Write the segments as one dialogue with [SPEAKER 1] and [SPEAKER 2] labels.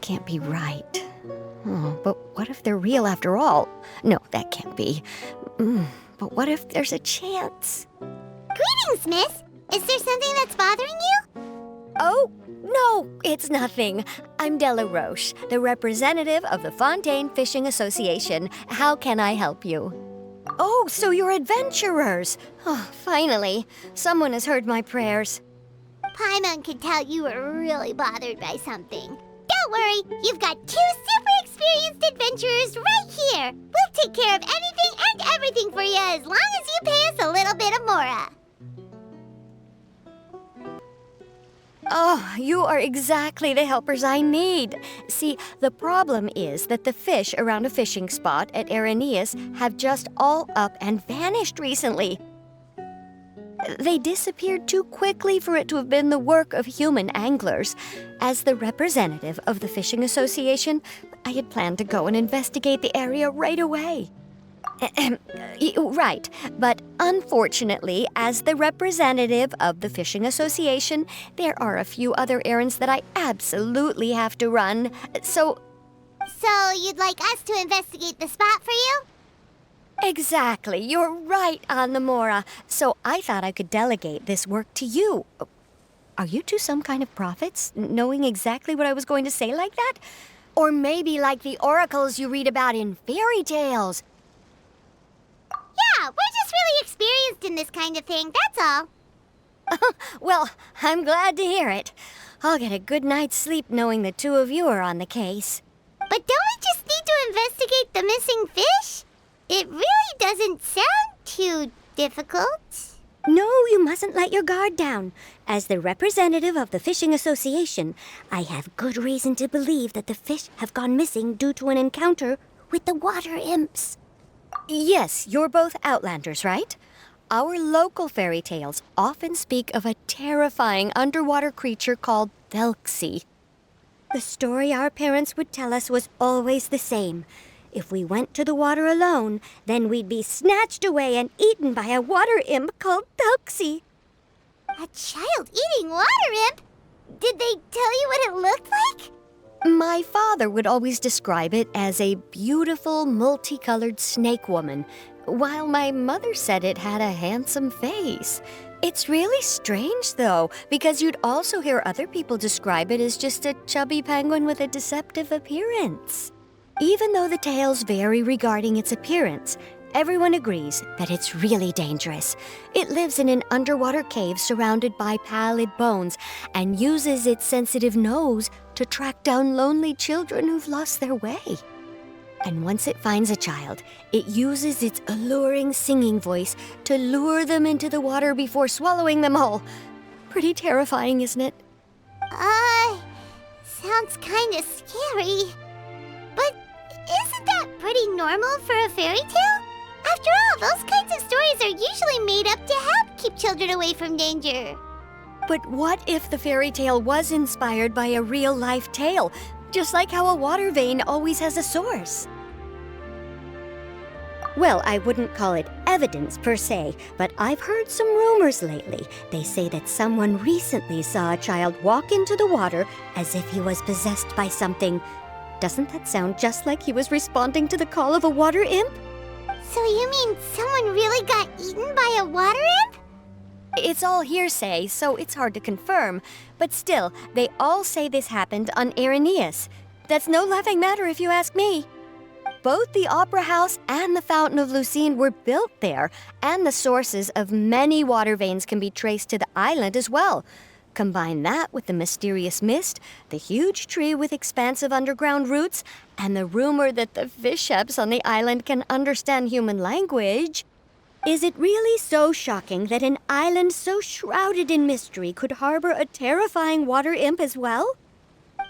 [SPEAKER 1] can't be right. Oh, but what if they're real after all? No, that can't be. But what if there's a chance?
[SPEAKER 2] Greetings, miss. Is there something that's bothering you?
[SPEAKER 1] Oh, no, it's nothing. I'm Della Roche, the representative of the Fontaine Fishing Association. How can I help you? Oh, so you're adventurers. Oh, finally. Someone has heard my prayers.
[SPEAKER 2] Paimon could tell you were really bothered by something. Don't worry, you've got 2 super experienced adventurers right here. We'll take care of anything and everything for you as long as you pay us a little bit of mora.
[SPEAKER 1] Oh, you are exactly the helpers I need. See, the problem is that the fish around a fishing spot at Irenaeus have just all up and vanished recently. They disappeared too quickly for it to have been the work of human anglers. As the representative of the Fishing Association, I had planned to go and investigate the area right away. Right, but unfortunately, as the representative of the Fishing Association, there are a few other errands that I absolutely have to run. So
[SPEAKER 2] you'd like us to investigate the spot for you?
[SPEAKER 1] Exactly, you're right on the mora. So I thought I could delegate this work to you. Are you two some kind of prophets, knowing exactly what I was going to say like that? Or maybe like the oracles you read about in fairy tales?
[SPEAKER 2] Yeah, we're just really experienced in this kind of thing, that's all.
[SPEAKER 1] Well, I'm glad to hear it. I'll get a good night's sleep knowing the two of you are on the case.
[SPEAKER 2] But don't we just need to investigate the missing fish? It really doesn't sound too difficult.
[SPEAKER 1] No, you mustn't let your guard down. As the representative of the Fishing Association, I have good reason to believe that the fish have gone missing due to an encounter with the water imps. Yes, you're both Outlanders, right? Our local fairy tales often speak of a terrifying underwater creature called Thexlie. The story our parents would tell us was always the same. If we went to the water alone, then we'd be snatched away and eaten by a water imp called Thexlie.
[SPEAKER 2] A child eating water imp? Did they tell you what it looked like?
[SPEAKER 1] My father would always describe it as a beautiful, multicolored snake woman, while my mother said it had a handsome face. It's really strange, though, because you'd also hear other people describe it as just a chubby penguin with a deceptive appearance. Even though the tales vary regarding its appearance, everyone agrees that it's really dangerous. It lives in an underwater cave surrounded by pallid bones and uses its sensitive nose to track down lonely children who've lost their way. And once it finds a child, it uses its alluring singing voice to lure them into the water before swallowing them all. Pretty terrifying, isn't it?
[SPEAKER 2] Sounds kinda scary. But isn't that pretty normal for a fairy tale? After all, those kinds of stories are usually made up to help keep children away from danger.
[SPEAKER 1] But what if the fairy tale was inspired by a real-life tale, just like how a water vein always has a source? Well, I wouldn't call it evidence per se, but I've heard some rumors lately. They say that someone recently saw a child walk into the water as if he was possessed by something. Doesn't that sound just like he was responding to the call of a water imp?
[SPEAKER 2] So you mean someone really got eaten by a water imp?
[SPEAKER 1] It's all hearsay, so it's hard to confirm. But still, they all say this happened on Irenaeus. That's no laughing matter if you ask me. Both the Opera House and the Fountain of Lucine were built there, and the sources of many water veins can be traced to the island as well. Combine that with the mysterious mist, the huge tree with expansive underground roots, and the rumor that the fish-eps on the island can understand human language. Is it really so shocking that an island so shrouded in mystery could harbor a terrifying water imp as well?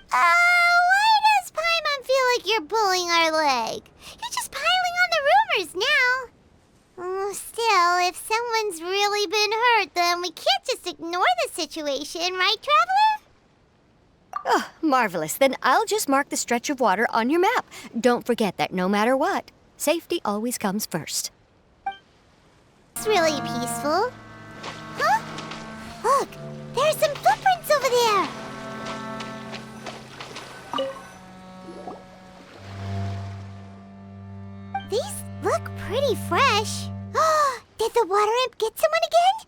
[SPEAKER 2] Why does Paimon feel like you're pulling our leg? You're just piling on the rumors now. Still, if someone's really been hurt, then we can't just ignore the situation, right, Traveler?
[SPEAKER 1] Oh, marvelous. Then I'll just mark the stretch of water on your map. Don't forget that no matter what, safety always comes first.
[SPEAKER 2] It's really peaceful. Huh? Look, there are some footprints over there. pretty fresh. Did the water imp get someone again?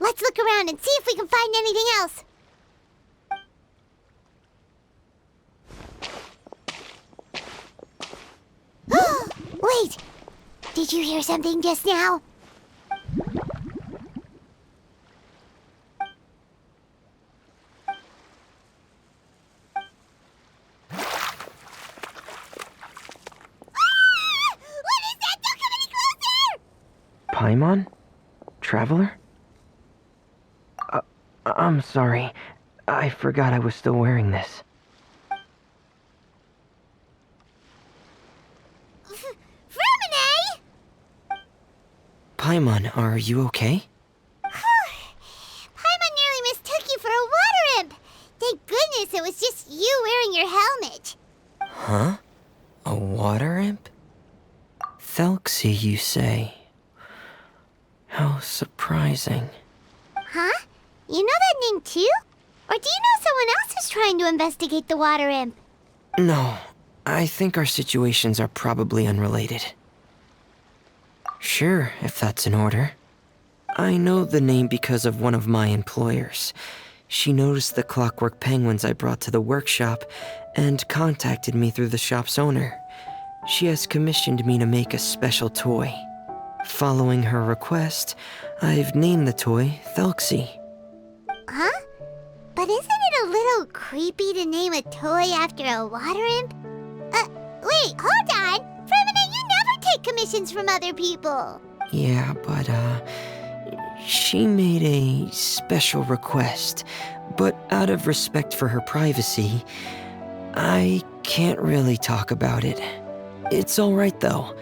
[SPEAKER 2] Let's look around and see if we can find anything else. Wait! Did you hear something just now?
[SPEAKER 3] Paimon? Traveler? I'm sorry. I forgot I was still wearing this.
[SPEAKER 2] Freminet!
[SPEAKER 3] Paimon, are you okay?
[SPEAKER 2] Paimon nearly mistook you for a water imp. Thank goodness it was just you wearing your helmet.
[SPEAKER 3] Huh? A water imp? Thelxie, you say? How surprising.
[SPEAKER 2] Huh? You know that name too? Or do you know someone else is trying to investigate the water imp?
[SPEAKER 3] No, I think our situations are probably unrelated. Sure, if that's in order. I know the name because of one of my employers. She noticed the clockwork penguins I brought to the workshop and contacted me through the shop's owner. She has commissioned me to make a special toy. Following her request, I've named the toy Thelxie.
[SPEAKER 2] Huh? But isn't it a little creepy to name a toy after a water imp? Wait, hold on! Freminet, you never take commissions from other people!
[SPEAKER 3] Yeah, but, she made a special request, but out of respect for her privacy, I can't really talk about it. It's alright though.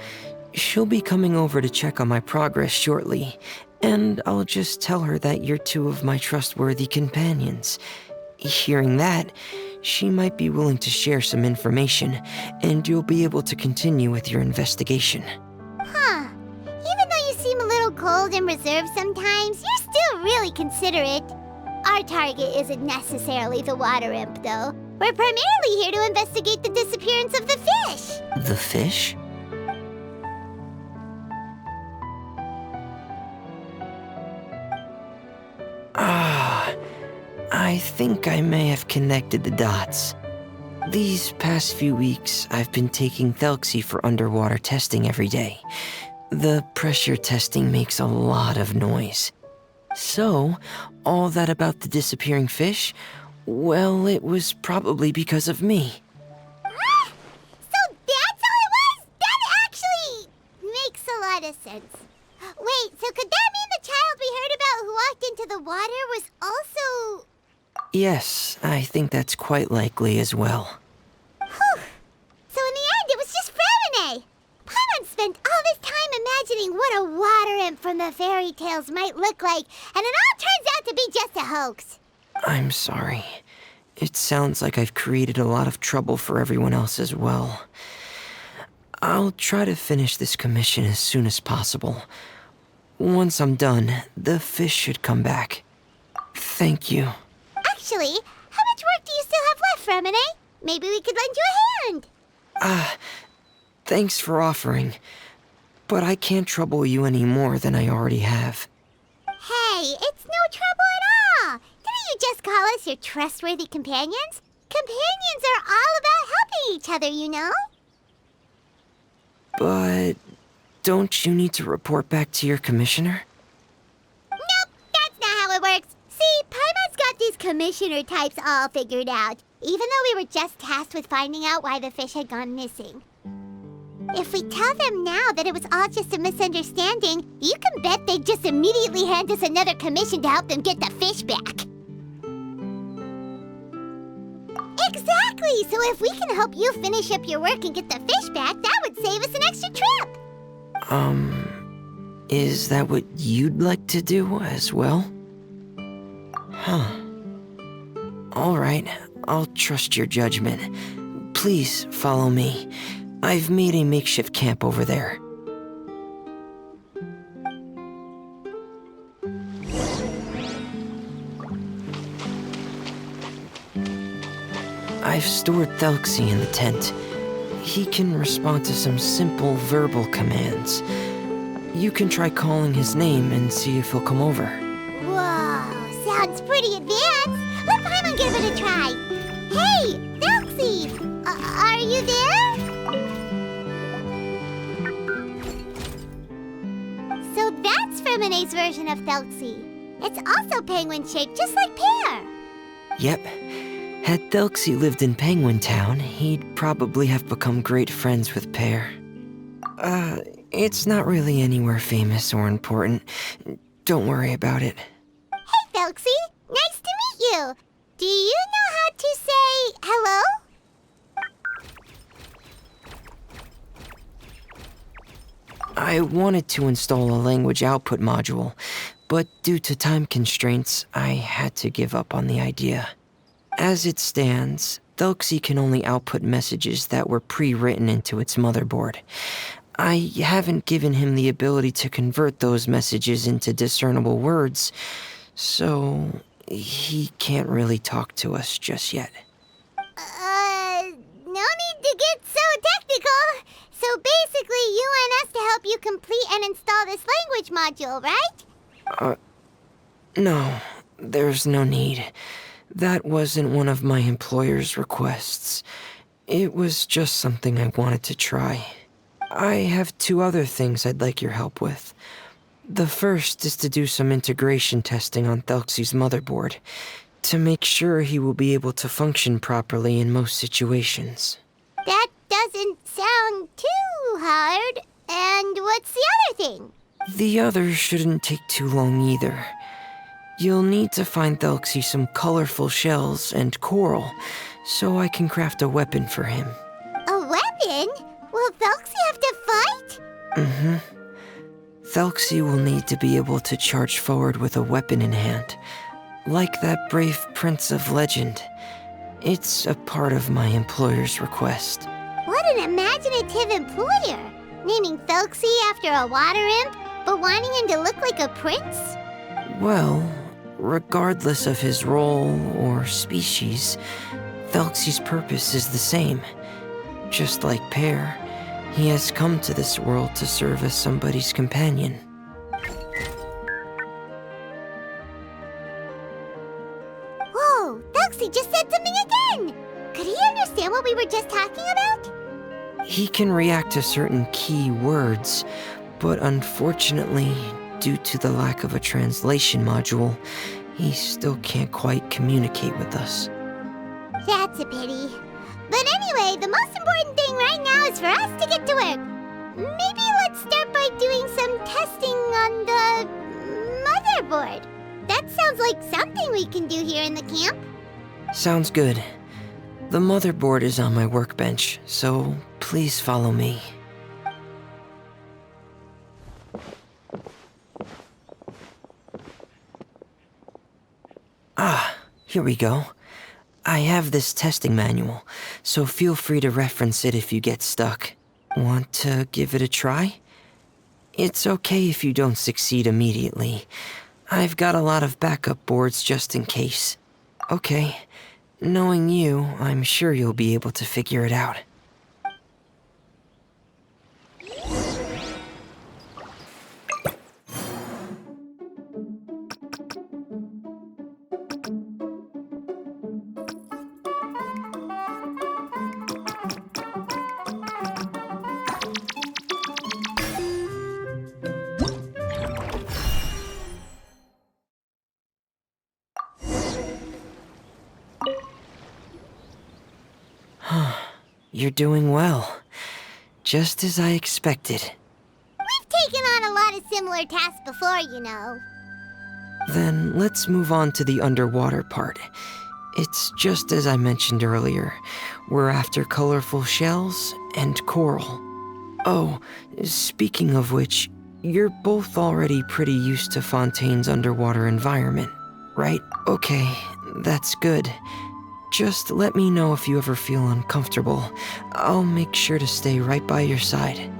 [SPEAKER 3] She'll be coming over to check on my progress shortly, and I'll just tell her that you're two of my trustworthy companions. Hearing that, she might be willing to share some information, and you'll be able to continue with your investigation.
[SPEAKER 2] Huh. Even though you seem a little cold and reserved sometimes, you're still really considerate. Our target isn't necessarily the water imp, though. We're primarily here to investigate the disappearance of the fish.
[SPEAKER 3] The fish? I think I may have connected the dots. These past few weeks, I've been taking Thexlie for underwater testing every day. The pressure testing makes a lot of noise. So, all that about the disappearing fish, well, it was probably because of me.
[SPEAKER 2] So that's all it was? That actually makes a lot of sense. Wait, so could that mean the child we heard about who walked into the water was also...
[SPEAKER 3] Yes, I think that's quite likely as well.
[SPEAKER 2] Whew. So in the end, it was just Freminet. Paimon spent all this time imagining what a water imp from the fairy tales might look like, and it all turns out to be just a hoax.
[SPEAKER 3] I'm sorry. It sounds like I've created a lot of trouble for everyone else as well. I'll try to finish this commission as soon as possible. Once I'm done, the fish should come back. Thank you.
[SPEAKER 2] Actually, how much work do you still have left, Freminet? Maybe we could lend you a hand.
[SPEAKER 3] Thanks for offering, but I can't trouble you any more than I already have.
[SPEAKER 2] Hey, it's no trouble at all. Didn't you just call us your trustworthy companions? Companions are all about helping each other, you know?
[SPEAKER 3] But don't you need to report back to your commissioner?
[SPEAKER 2] Nope, that's not how it works. See, Paimon's got these commissioner types all figured out, even though we were just tasked with finding out why the fish had gone missing. If we tell them now that it was all just a misunderstanding, you can bet they'd just immediately hand us another commission to help them get the fish back. Exactly! So if we can help you finish up your work and get the fish back, that would save us an extra trip!
[SPEAKER 3] Is that what you'd like to do as well? Huh. Alright, I'll trust your judgment. Please follow me. I've made a makeshift camp over there. I've stored Thexlie in the tent. He can respond to some simple verbal commands. You can try calling his name and see if he'll come over.
[SPEAKER 2] Whoa, sounds pretty advanced. Let Paimon give it a try. Hey, Thexlie! Are you there? So that's Freminet's version of Thexlie. It's also penguin-shaped, just like Pear.
[SPEAKER 3] Yep. Had Thexlie lived in Penguin Town, he'd probably have become great friends with Pear. It's not really anywhere famous or important. Don't worry about it.
[SPEAKER 2] Hey, Thexlie. Nice to meet you. Do you know how to say hello?
[SPEAKER 3] I wanted to install a language output module, but due to time constraints, I had to give up on the idea. As it stands, Thexlie can only output messages that were pre-written into its motherboard. I haven't given him the ability to convert those messages into discernible words, so he can't really talk to us just yet.
[SPEAKER 2] No need to get so technical. So basically, you want us to help you complete and install this language module, right?
[SPEAKER 3] No, there's no need. That wasn't one of my employer's requests. It was just something I wanted to try. I have 2 other things I'd like your help with. The first is to do some integration testing on Thexlie's motherboard, to make sure he will be able to function properly in most situations.
[SPEAKER 2] That doesn't sound too hard. And what's the other thing?
[SPEAKER 3] The other shouldn't take too long either. You'll need to find Thexlie some colorful shells and coral, so I can craft a weapon for him.
[SPEAKER 2] A weapon? Will Thexlie have to fight?
[SPEAKER 3] Mm-hmm. Thexlie will need to be able to charge forward with a weapon in hand, like that brave prince of legend. It's a part of my employer's request.
[SPEAKER 2] What an imaginative employer! Naming Thexlie after a water imp, but wanting him to look like a prince?
[SPEAKER 3] Well, regardless of his role or species, Thexlie's purpose is the same. Just like Pear, he has come to this world to serve as somebody's companion.
[SPEAKER 2] Whoa, Thexlie just said something again! Could he understand what we were just talking about?
[SPEAKER 3] He can react to certain key words, but unfortunately, due to the lack of a translation module, he still can't quite communicate with us.
[SPEAKER 2] That's a pity. But anyway, the most important thing right now is for us to get to work. Maybe let's start by doing some testing on the motherboard. That sounds like something we can do here in the camp.
[SPEAKER 3] Sounds good. The motherboard is on my workbench, so please follow me. Here we go. I have this testing manual, so feel free to reference it if you get stuck. Want to give it a try? It's okay if you don't succeed immediately. I've got a lot of backup boards just in case. Okay, knowing you, I'm sure you'll be able to figure it out. You're doing well. Just as I expected.
[SPEAKER 2] We've taken on a lot of similar tasks before, you know.
[SPEAKER 3] Then let's move on to the underwater part. It's just as I mentioned earlier. We're after colorful shells and coral. Oh, speaking of which, you're both already pretty used to Fontaine's underwater environment, right? Okay, that's good. Just let me know if you ever feel uncomfortable. I'll make sure to stay right by your side.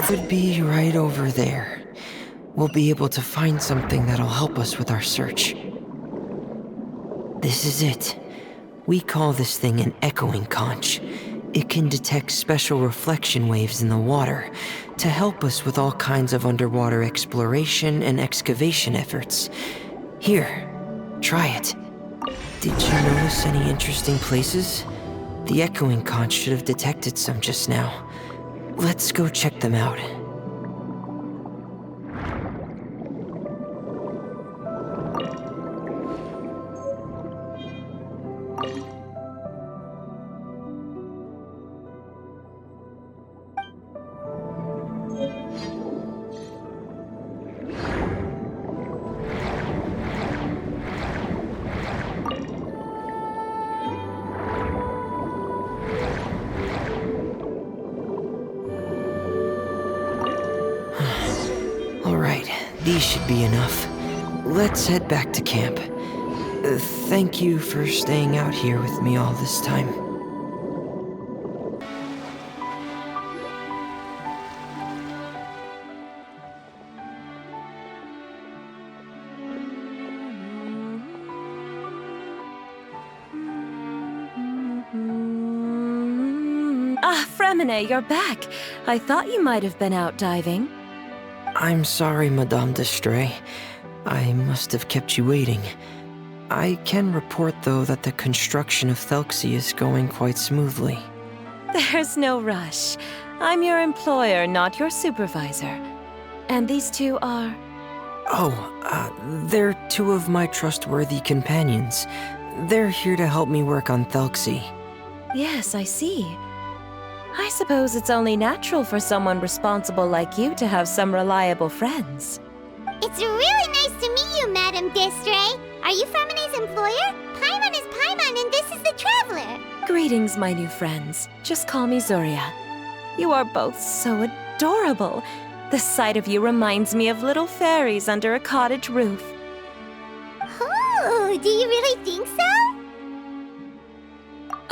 [SPEAKER 3] Could be right over there. We'll be able to find something that'll help us with our search. This is it. We call this thing an echoing conch. It can detect special reflection waves in the water to help us with all kinds of underwater exploration and excavation efforts. Here, try it. Did you notice any interesting places? The echoing conch should have detected some just now. Let's go check them out. Alright, these should be enough. Let's head back to camp. Thank you for staying out here with me all this time.
[SPEAKER 4] Ah, Freminet, you're back. I thought you might have been out diving.
[SPEAKER 3] I'm sorry, Madame d'Estray. I must have kept you waiting. I can report, though, that the construction of Thexlie is going quite smoothly.
[SPEAKER 4] There's no rush. I'm your employer, not your supervisor. And these two are...
[SPEAKER 3] They're two of my trustworthy companions. They're here to help me work on Thexlie.
[SPEAKER 4] Yes, I see. I suppose it's only natural for someone responsible like you to have some reliable friends.
[SPEAKER 2] It's really nice to meet you, Madame d'Estray. Are you Freminet's employer? Paimon is Paimon, and this is the Traveler.
[SPEAKER 4] Greetings, my new friends. Just call me Zuria. You are both so adorable. The sight of you reminds me of little fairies under a cottage roof.
[SPEAKER 2] Oh, do you really think so?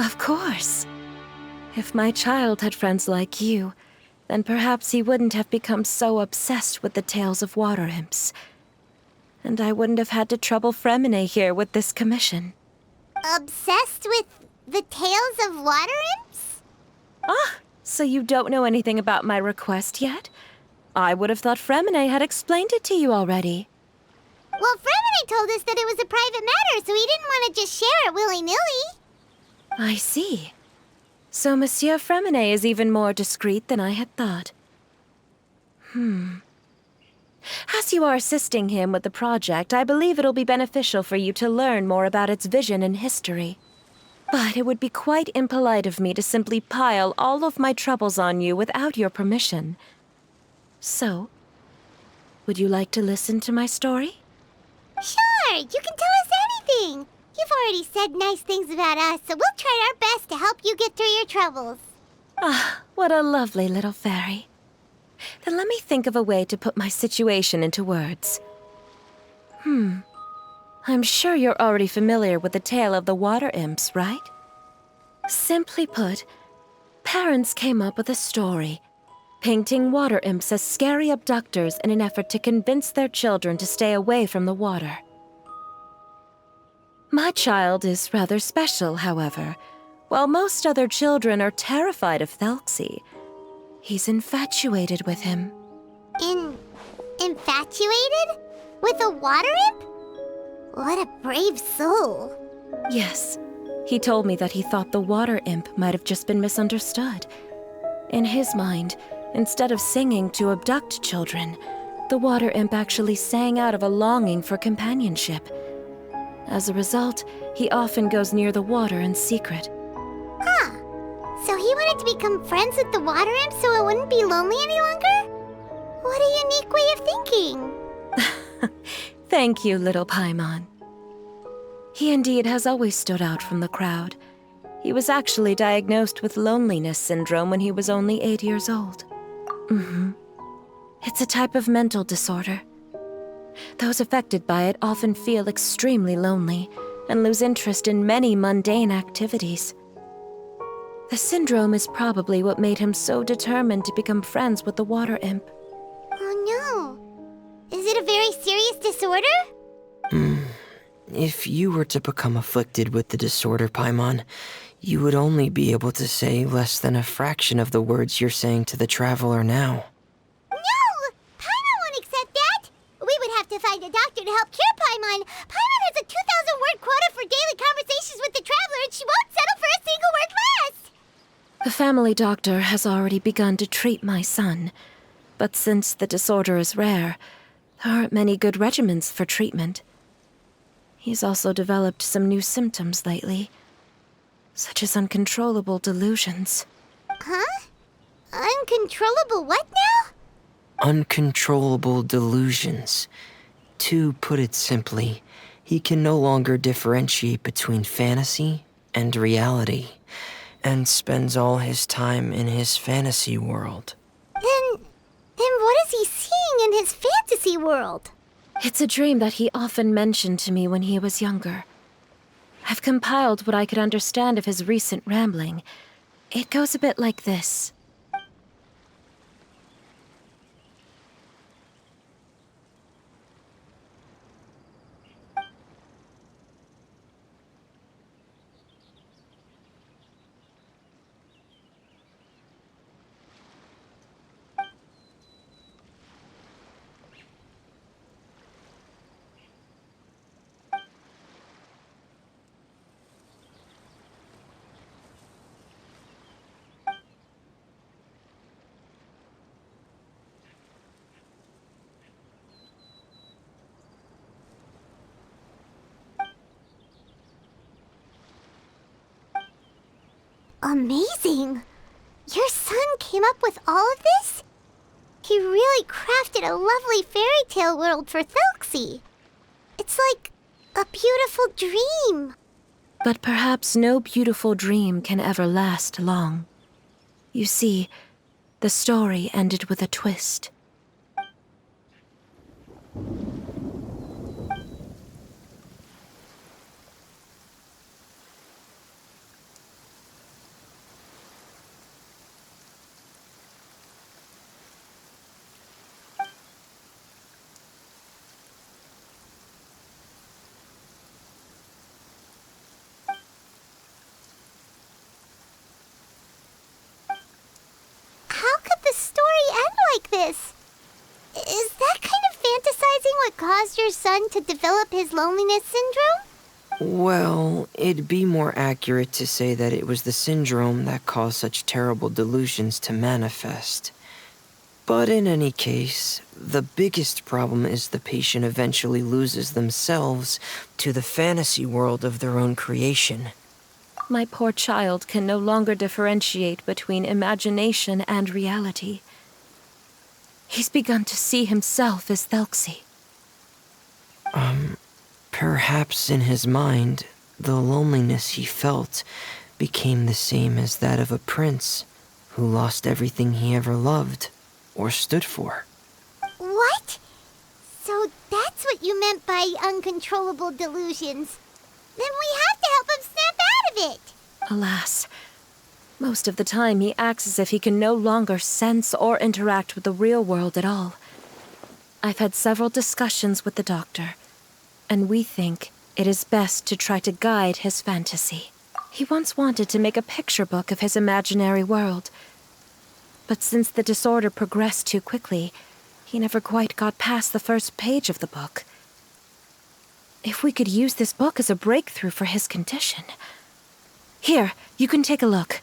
[SPEAKER 4] Of course. If my child had friends like you, then perhaps he wouldn't have become so obsessed with the tales of water imps. And I wouldn't have had to trouble Freminet here with this commission.
[SPEAKER 2] Obsessed with the tales of water imps?
[SPEAKER 4] Ah, so you don't know anything about my request yet? I would have thought Freminet had explained it to you already.
[SPEAKER 2] Well, Freminet told us that it was a private matter, so he didn't want to just share it willy-nilly.
[SPEAKER 4] I see. So Monsieur Freminet is even more discreet than I had thought. As you are assisting him with the project, I believe it'll be beneficial for you to learn more about its vision and history. But it would be quite impolite of me to simply pile all of my troubles on you without your permission. So, would you like to listen to my story?
[SPEAKER 2] Sure, you can tell us anything. You've already said nice things about us, so we'll try our best to help you get through your troubles.
[SPEAKER 4] Ah, what a lovely little fairy. Then let me think of a way to put my situation into words. I'm sure you're already familiar with the tale of the water imps, right? Simply put, parents came up with a story, painting water imps as scary abductors in an effort to convince their children to stay away from the water. My child is rather special, however. While most other children are terrified of Thexlie, he's infatuated with him.
[SPEAKER 2] Infatuated? With a water imp? What a brave soul.
[SPEAKER 4] Yes, he told me that he thought the water imp might have just been misunderstood. In his mind, instead of singing to abduct children, the water imp actually sang out of a longing for companionship. As a result, he often goes near the water in secret.
[SPEAKER 2] Huh. So he wanted to become friends with the water imp so it wouldn't be lonely any longer? What a unique way of thinking.
[SPEAKER 4] Thank you, little Paimon. He indeed has always stood out from the crowd. He was actually diagnosed with loneliness syndrome when he was only 8 years old. It's a type of mental disorder. Those affected by it often feel extremely lonely and lose interest in many mundane activities. The syndrome is probably what made him so determined to become friends with the water imp.
[SPEAKER 2] Oh no. Is it a very serious disorder?
[SPEAKER 3] If you were to become afflicted with the disorder, Paimon, you would only be able to say less than a fraction of the words you're saying to the traveler now.
[SPEAKER 2] No! Paimon won't accept that! We would have to find a doctor to help cure Paimon. Paimon has a 2,000-word quota for daily conversations with the traveler, and she won't settle for a single word less!
[SPEAKER 4] The family doctor has already begun to treat my son, but since the disorder is rare, there aren't many good regimens for treatment. He's also developed some new symptoms lately, such as uncontrollable delusions.
[SPEAKER 2] Huh? Uncontrollable what now?
[SPEAKER 3] Uncontrollable delusions. To put it simply, he can no longer differentiate between fantasy and reality, and spends all his time in his fantasy world.
[SPEAKER 2] Then what is he seeing in his fantasy world?
[SPEAKER 4] It's a dream that he often mentioned to me when he was younger. I've compiled what I could understand of his recent rambling. It goes a bit like this.
[SPEAKER 2] Amazing! Your son came up with all of this? He really crafted a lovely fairy tale world for Thexlie. It's like a beautiful dream.
[SPEAKER 4] But perhaps no beautiful dream can ever last long. You see, the story ended with a twist.
[SPEAKER 2] How could the story end like this? Is that kind of fantasizing what caused your son to develop his loneliness syndrome?
[SPEAKER 3] Well, it'd be more accurate to say that it was the syndrome that caused such terrible delusions to manifest. But in any case, the biggest problem is the patient eventually loses themselves to the fantasy world of their own creation.
[SPEAKER 4] My poor child can no longer differentiate between imagination and reality. He's begun to see himself as Thexlie.
[SPEAKER 3] Perhaps in his mind, the loneliness he felt became the same as that of a prince who lost everything he ever loved or stood for.
[SPEAKER 2] What? So that's what you meant by uncontrollable delusions. Then we have to help him snap out of it.
[SPEAKER 4] Alas, most of the time he acts as if he can no longer sense or interact with the real world at all. I've had several discussions with the doctor, and we think it is best to try to guide his fantasy. He once wanted to make a picture book of his imaginary world, but since the disorder progressed too quickly, he never quite got past the first page of the book. If we could use this book as a breakthrough for his condition. Here, you can take a look.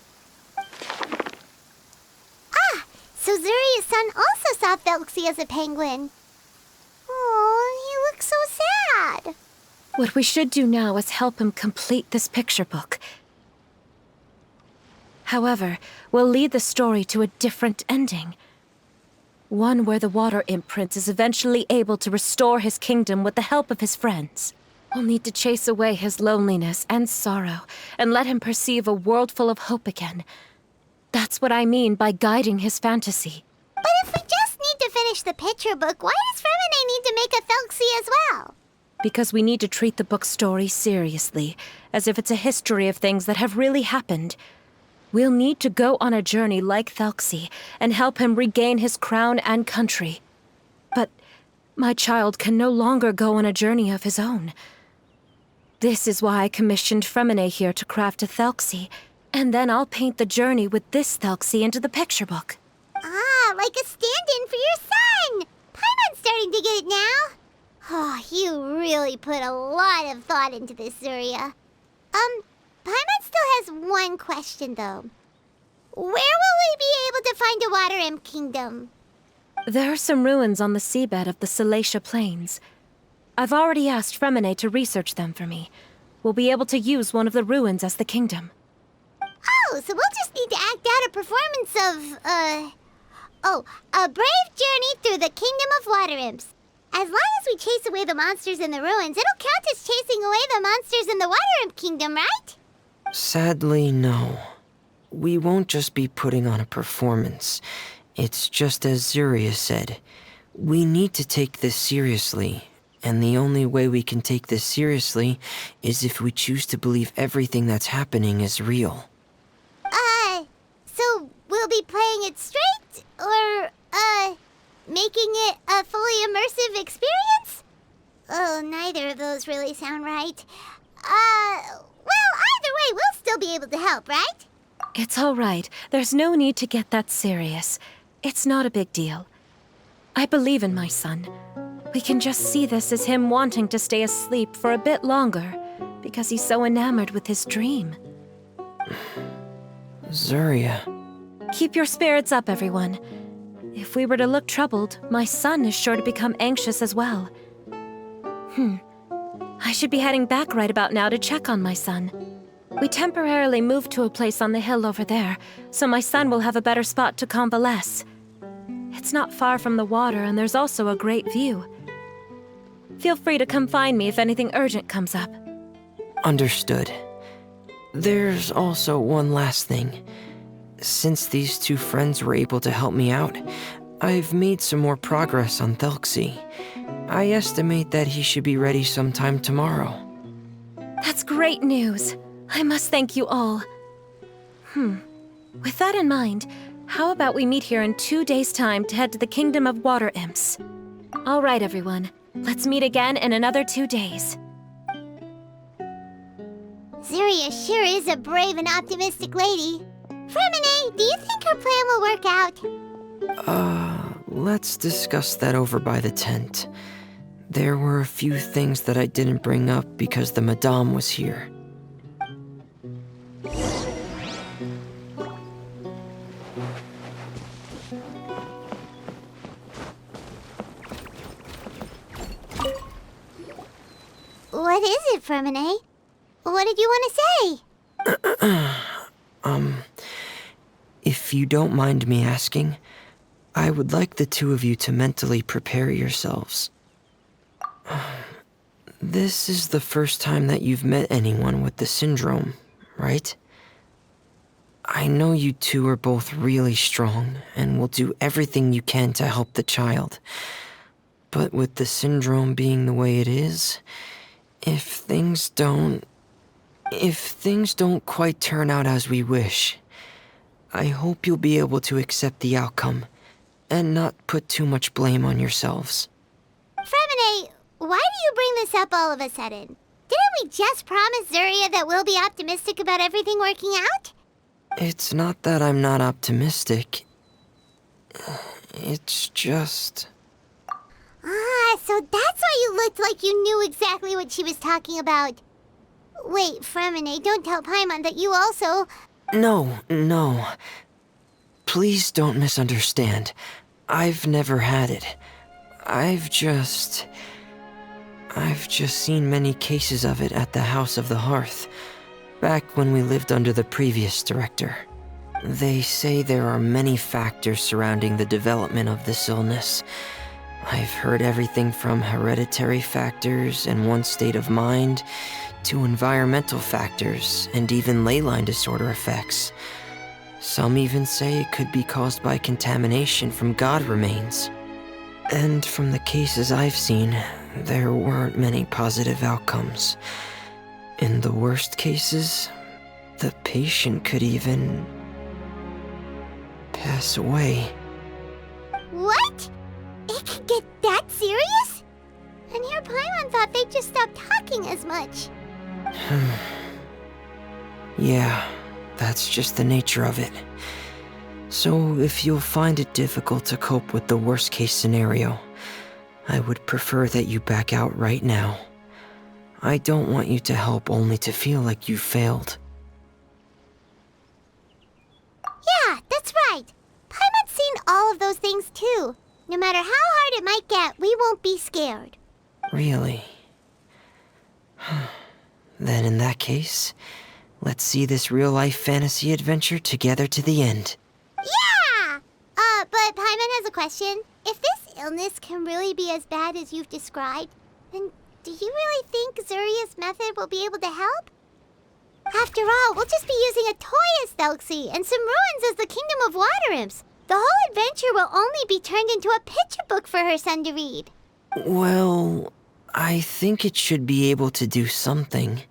[SPEAKER 2] Ah, so Zuri's son also saw Thexlie as a penguin. Oh, he looks so sad.
[SPEAKER 4] What we should do now is help him complete this picture book. However, we'll lead the story to a different ending. One where the water imp prince is eventually able to restore his kingdom with the help of his friends. We'll need to chase away his loneliness and sorrow and let him perceive a world full of hope again. That's what I mean by guiding his fantasy.
[SPEAKER 2] But if we just need to finish the picture book, why does Freminet need to make a Thexlie as well?
[SPEAKER 4] Because we need to treat the book's story seriously, as if it's a history of things that have really happened. We'll need to go on a journey like Thexlie and help him regain his crown and country. But my child can no longer go on a journey of his own. This is why I commissioned Freminet here to craft a Thexlie, and then I'll paint the journey with this Thexlie into the picture book.
[SPEAKER 2] Ah, like a stand-in for your son! Paimon's starting to get it now. Oh, you really put a lot of thought into this, Zuria. Paimon still has one question, though. Where will we be able to find a water imp kingdom?
[SPEAKER 4] There are some ruins on the seabed of the Salacia Plains. I've already asked Freminet to research them for me. We'll be able to use one of the ruins as the kingdom.
[SPEAKER 2] Oh, so we'll just need to act out a performance of, a brave journey through the kingdom of water imps. As long as we chase away the monsters in the ruins, it'll count as chasing away the monsters in the water imp kingdom, right?
[SPEAKER 3] Sadly, no. We won't just be putting on a performance. It's just as Zuria said. We need to take this seriously. And the only way we can take this seriously is if we choose to believe everything that's happening is real.
[SPEAKER 2] So we'll be playing it straight? Or, making it a fully immersive experience? Oh, neither of those really sound right. Well, either way, we'll still be able to help, right?
[SPEAKER 4] It's all right. There's no need to get that serious. It's not a big deal. I believe in my son. We can just see this as him wanting to stay asleep for a bit longer, because he's so enamored with his dream.
[SPEAKER 3] Zuria.
[SPEAKER 4] Keep your spirits up, everyone. If we were to look troubled, my son is sure to become anxious as well. I should be heading back right about now to check on my son. We temporarily moved to a place on the hill over there, so my son will have a better spot to convalesce. It's not far from the water, and there's also a great view. Feel free to come find me if anything urgent comes up.
[SPEAKER 3] Understood. There's also one last thing. Since these two friends were able to help me out, I've made some more progress on Thexlie. I estimate that he should be ready sometime tomorrow.
[SPEAKER 4] That's great news. I must thank you all. With that in mind, how about we meet here in 2 days' time to head to the Kingdom of Water Imps? All right, everyone. Let's meet again in another 2 days.
[SPEAKER 2] Zuria sure is a brave and optimistic lady. Freminet, do you think her plan will work out?
[SPEAKER 3] Let's discuss that over by the tent. There were a few things that I didn't bring up because the Madame was here.
[SPEAKER 2] What is it, Freminet? What did you want to say?
[SPEAKER 3] If you don't mind me asking, I would like the two of you to mentally prepare yourselves. This is the first time that you've met anyone with the syndrome, right? I know you two are both really strong and will do everything you can to help the child. But with the syndrome being the way it is, if things don't quite turn out as we wish, I hope you'll be able to accept the outcome and not put too much blame on yourselves.
[SPEAKER 2] Freminet, why do you bring this up all of a sudden? Didn't we just promise Zuria that we'll be optimistic about everything working out?
[SPEAKER 3] It's not that I'm not optimistic. It's just...
[SPEAKER 2] So that's why you looked like you knew exactly what she was talking about. Wait, Freminet, don't tell Paimon that you also...
[SPEAKER 3] No. Please don't misunderstand. I've never had it. I've just seen many cases of it at the House of the Hearth, back when we lived under the previous director. They say there are many factors surrounding the development of this illness. I've heard everything from hereditary factors and one's state of mind, to environmental factors and even ley line disorder effects. Some even say it could be caused by contamination from god remains. And from the cases I've seen, there weren't many positive outcomes. In the worst cases, the patient could even... pass away.
[SPEAKER 2] What? It could get that serious? And here Paimon thought they'd just stop talking as much.
[SPEAKER 3] Yeah, that's just the nature of it. So if you'll find it difficult to cope with the worst case scenario, I would prefer that you back out right now. I don't want you to help only to feel like you failed.
[SPEAKER 2] Yeah, that's right. Paimon's seen all of those things too. No matter how hard it might get, we won't be scared.
[SPEAKER 3] Really? Then in that case, let's see this real-life fantasy adventure together to the end.
[SPEAKER 2] Yeah! But Paimon has a question. If this illness can really be as bad as you've described, then do you really think Zuria's method will be able to help? After all, we'll just be using a toy as Thexlie and some ruins as the Kingdom of Water Imps. The whole adventure will only be turned into a picture book for her son to read.
[SPEAKER 3] Well, I think it should be able to do something.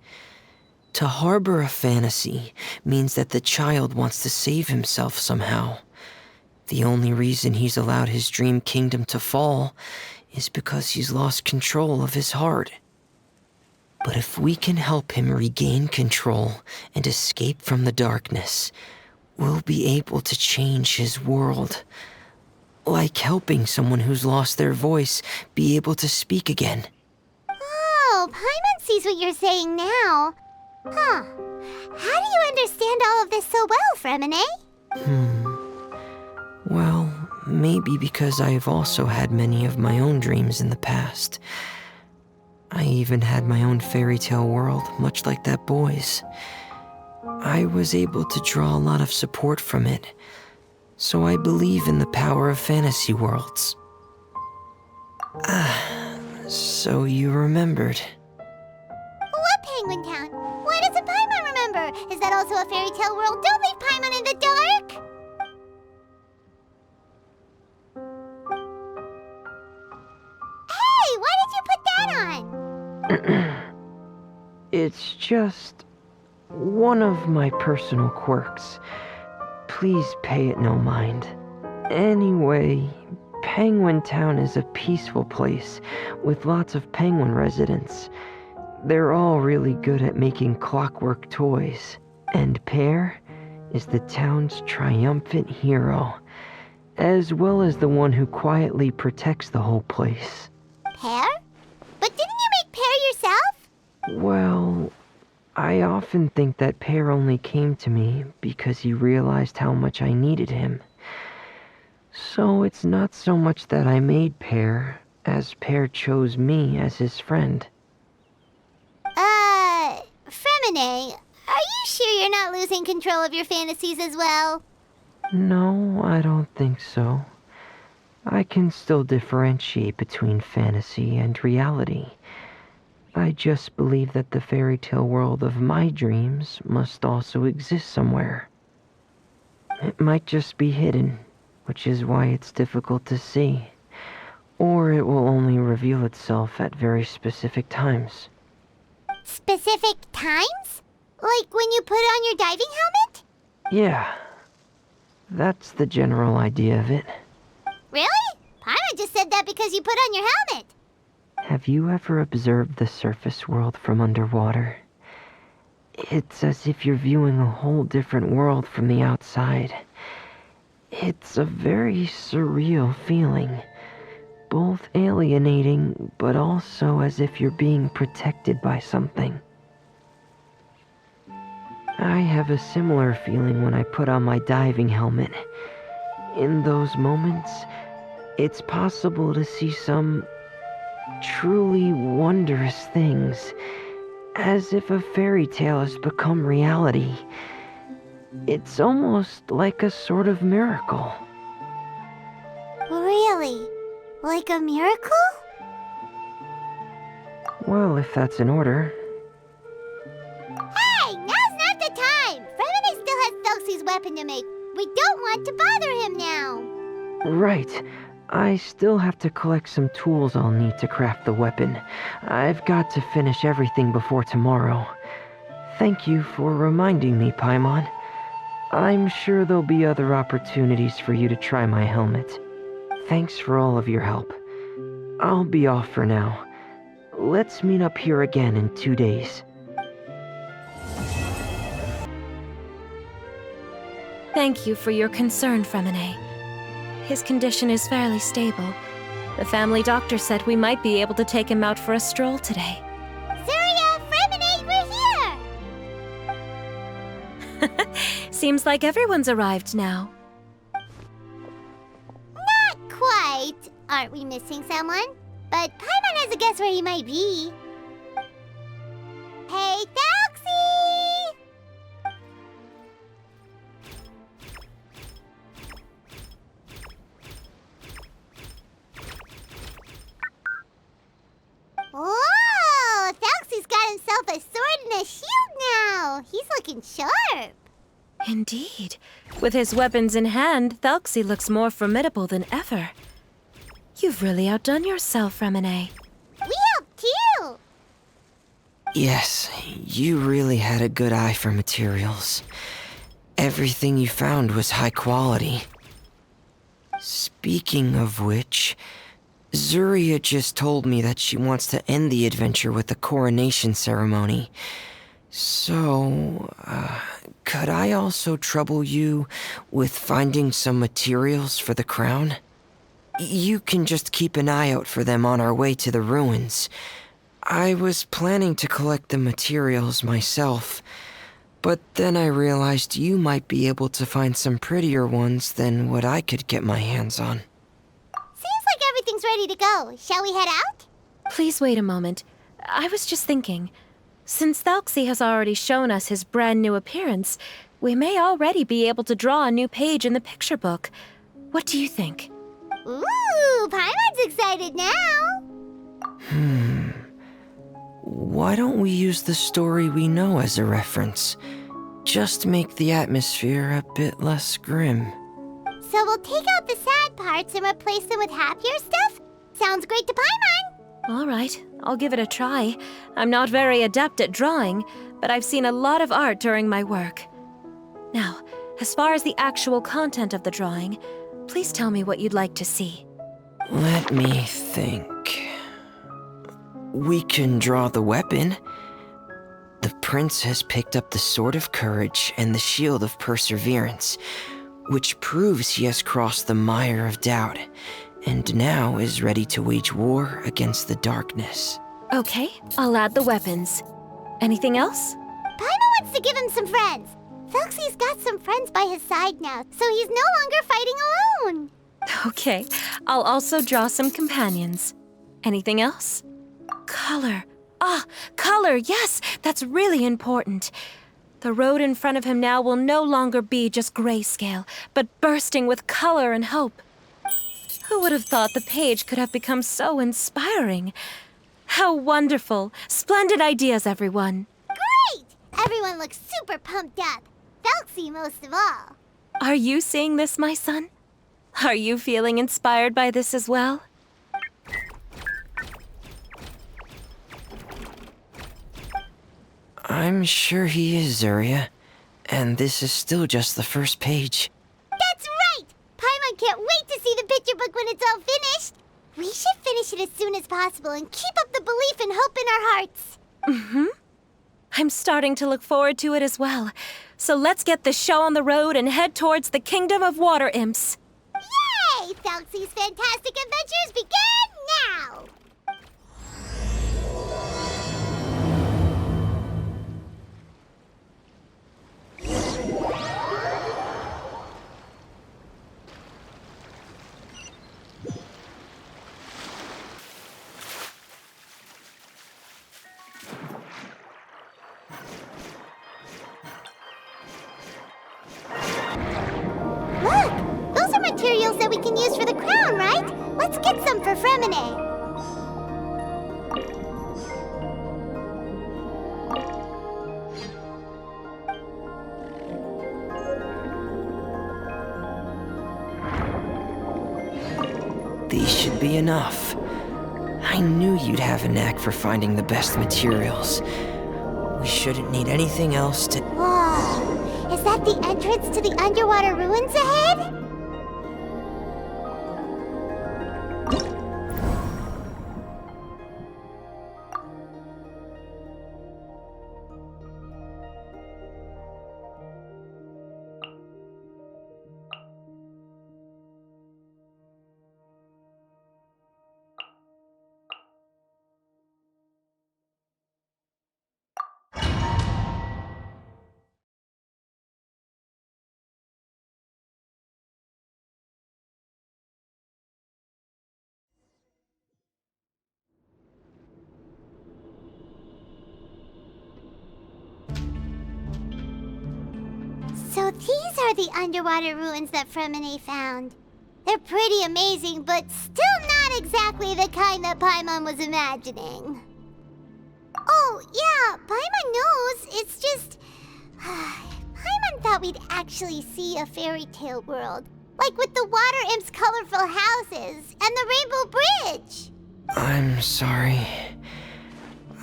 [SPEAKER 3] To harbor a fantasy means that the child wants to save himself somehow. The only reason he's allowed his dream kingdom to fall is because he's lost control of his heart. But if we can help him regain control and escape from the darkness, we'll be able to change his world. Like helping someone who's lost their voice be able to speak again.
[SPEAKER 2] Oh, Paimon sees what you're saying now. Huh. How do you understand all of this so well, Freminet?
[SPEAKER 3] Well, maybe because I've also had many of my own dreams in the past. I even had my own fairy tale world, much like that boy's. I was able to draw a lot of support from it, so I believe in the power of fantasy worlds. So you remembered.
[SPEAKER 2] What Penguin Town? Why doesn't Paimon remember? Is that also a fairy tale world? Don't leave Paimon in the dark! Hey, why did you put that on?
[SPEAKER 3] It's just one of my personal quirks. Please pay it no mind. Anyway, Penguin Town is a peaceful place with lots of penguin residents. They're all really good at making clockwork toys. And Pear is the town's triumphant hero, as well as the one who quietly protects the whole place.
[SPEAKER 2] Pear? But didn't you make Pear yourself?
[SPEAKER 3] Well, I often think that Pear only came to me because he realized how much I needed him. So it's not so much that I made Pear, as Pear chose me as his friend.
[SPEAKER 2] Freminet, are you sure you're not losing control of your fantasies as well?
[SPEAKER 3] No, I don't think so. I can still differentiate between fantasy and reality. I just believe that the fairy tale world of my dreams must also exist somewhere. It might just be hidden, which is why it's difficult to see. Or it will only reveal itself at very specific times.
[SPEAKER 2] Specific times? Like when you put on your diving helmet?
[SPEAKER 3] Yeah, that's the general idea of it.
[SPEAKER 2] Really? Paimon just said that because you put on your helmet.
[SPEAKER 3] Have you ever observed the surface world from underwater? It's as if you're viewing a whole different world from the outside. It's a very surreal feeling. Both alienating, but also as if you're being protected by something. I have a similar feeling when I put on my diving helmet. In those moments, it's possible to see some truly wondrous things, as if a fairy tale has become reality. It's almost like a sort of miracle.
[SPEAKER 2] Really? Like a miracle?
[SPEAKER 3] Well, if that's in order.
[SPEAKER 2] Hey, now's not the time! Freminet still has Thexlie's weapon to make. We don't want to bother him now.
[SPEAKER 3] Right. I still have to collect some tools I'll need to craft the weapon. I've got to finish everything before tomorrow. Thank you for reminding me, Paimon. I'm sure there'll be other opportunities for you to try my helmet. Thanks for all of your help. I'll be off for now. Let's meet up here again in 2 days.
[SPEAKER 4] Thank you for your concern, Freminet. His condition is fairly stable. The family doctor said we might be able to take him out for a stroll today.
[SPEAKER 2] Zuria, Freminet, we're here!
[SPEAKER 4] Seems like everyone's arrived now.
[SPEAKER 2] Not quite. Aren't we missing someone? But Paimon has a guess where he might be. Hey, Thexlie! Whoa! Thexlie's got himself a sword and a shield now. He's looking sharp.
[SPEAKER 4] Indeed. With his weapons in hand, Thexlie looks more formidable than ever. You've really outdone yourself, Freminet.
[SPEAKER 2] We helped too.
[SPEAKER 3] Yes, you really had a good eye for materials. Everything you found was high quality. Speaking of which, Zuria just told me that she wants to end the adventure with the coronation ceremony. So, could I also trouble you with finding some materials for the crown? You can just keep an eye out for them on our way to the ruins. I was planning to collect the materials myself, but then I realized you might be able to find some prettier ones than what I could get my hands on.
[SPEAKER 2] Seems like everything's ready to go. Shall we head out?
[SPEAKER 4] Please wait a moment. I was just thinking. Since Thexlie has already shown us his brand new appearance, we may already be able to draw a new page in the picture book. What do you think?
[SPEAKER 2] Ooh, Paimon's excited now.
[SPEAKER 3] Why don't we use the story we know as a reference? Just make the atmosphere a bit less grim.
[SPEAKER 2] So we'll take out the sad parts and replace them with happier stuff? Sounds great to Paimon.
[SPEAKER 4] All right, I'll give it a try. I'm not very adept at drawing, but I've seen a lot of art during my work. Now, as far as the actual content of the drawing, please tell me what you'd like to see.
[SPEAKER 3] Let me think. We can draw the weapon. The prince has picked up the Sword of Courage and the Shield of Perseverance, which proves he has crossed the mire of doubt, and now is ready to wage war against the darkness.
[SPEAKER 4] Okay, I'll add the weapons. Anything else?
[SPEAKER 2] Paimon wants to give him some friends. Thexlie's got some friends by his side now, so he's no longer fighting alone.
[SPEAKER 4] Okay, I'll also draw some companions. Anything else? Color. Color, yes, that's really important. The road in front of him now will no longer be just grayscale, but bursting with color and hope. Who would have thought the page could have become so inspiring? How wonderful! Splendid ideas, everyone.
[SPEAKER 2] Great! Everyone looks super pumped up. Thexlie most of all.
[SPEAKER 4] Are you seeing this, my son? Are you feeling inspired by this as well?
[SPEAKER 3] I'm sure he is, Zuria. And this is still just the first page.
[SPEAKER 2] That's right! Paimon can't wait to see the picture book when it's all finished. We should finish it as soon as possible and keep up the belief and hope in our hearts.
[SPEAKER 4] I'm starting to look forward to it as well. So let's get the show on the road and head towards the Kingdom of Water Imps.
[SPEAKER 2] Yay! Thexlie's fantastic adventures begin now! Look! Those are materials that we can use for the crown, right? Let's get some for Freminet.
[SPEAKER 3] These should be enough. I knew you'd have a knack for finding the best materials. We shouldn't need anything else to...
[SPEAKER 2] Whoa! Is that it the entrance to the underwater ruins ahead? So these are the underwater ruins that Freminet found. They're pretty amazing, but still not exactly the kind that Paimon was imagining. Oh, yeah, Paimon knows. It's just... Paimon thought we'd actually see a fairy tale world. Like with the water imp's colorful houses and the rainbow bridge.
[SPEAKER 3] I'm sorry.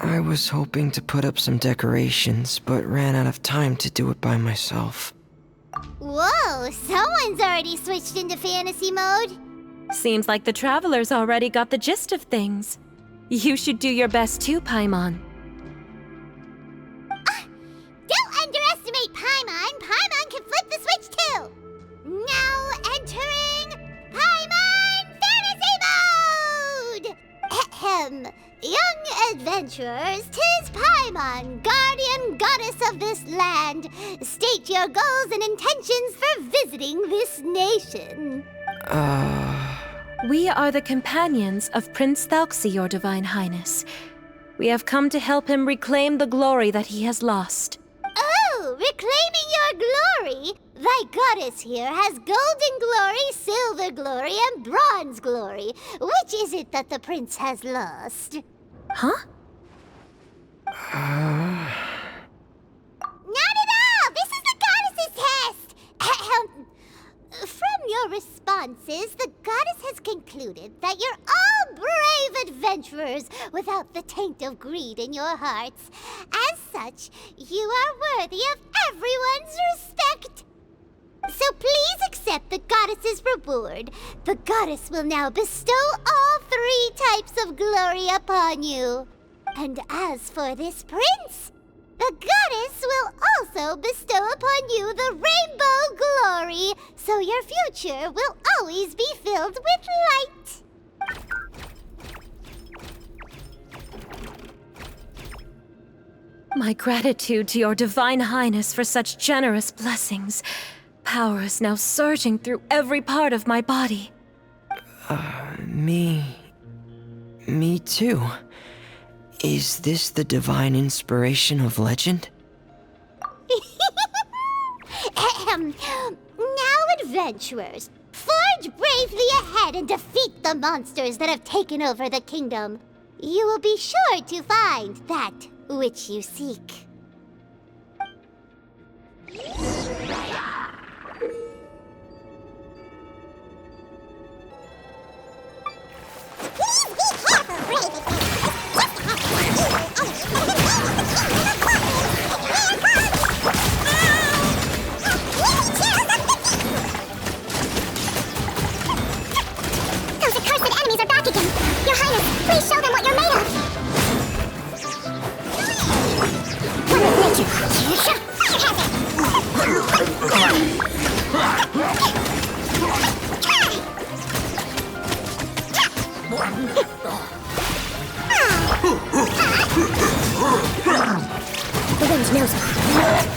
[SPEAKER 3] I was hoping to put up some decorations, but ran out of time to do it by myself.
[SPEAKER 2] Whoa, someone's already switched into fantasy mode.
[SPEAKER 4] Seems like the travelers already got the gist of things. You should do your best too, Paimon.
[SPEAKER 2] Don't underestimate Paimon. Paimon can flip the switch too. Now entering Paimon Fantasy Mode! Ahem. Young adventurers, 'tis Paimon, guardian goddess of this land. State your goals and intentions for visiting this nation.
[SPEAKER 4] We are the companions of Prince Thexlie, your divine highness. We have come to help him reclaim the glory that he has lost.
[SPEAKER 2] Oh, reclaiming your glory? Thy goddess here has golden glory, silver glory, and bronze glory. Which is it that the prince has lost?
[SPEAKER 4] Huh?
[SPEAKER 2] Not at all! This is the goddess's test! From your responses, the goddess has concluded that you're all brave adventurers without the taint of greed in your hearts. As such, you are worthy of everyone's respect. So please accept the goddess's reward. The goddess will now bestow all 3 types of glory upon you. And as for this prince, the goddess will also bestow upon you the rainbow glory, so your future will always be filled with light.
[SPEAKER 4] My gratitude to your divine highness for such generous blessings. Power is now surging through every part of my body.
[SPEAKER 3] Me too. Is this the divine inspiration of legend?
[SPEAKER 2] Now, adventurers, forge bravely ahead and defeat the monsters that have taken over the kingdom. You will be sure to find that which you seek.
[SPEAKER 5] Those accursed enemies are back again. Your Highness, please show them what you're made of. One with nature. The wind knows it.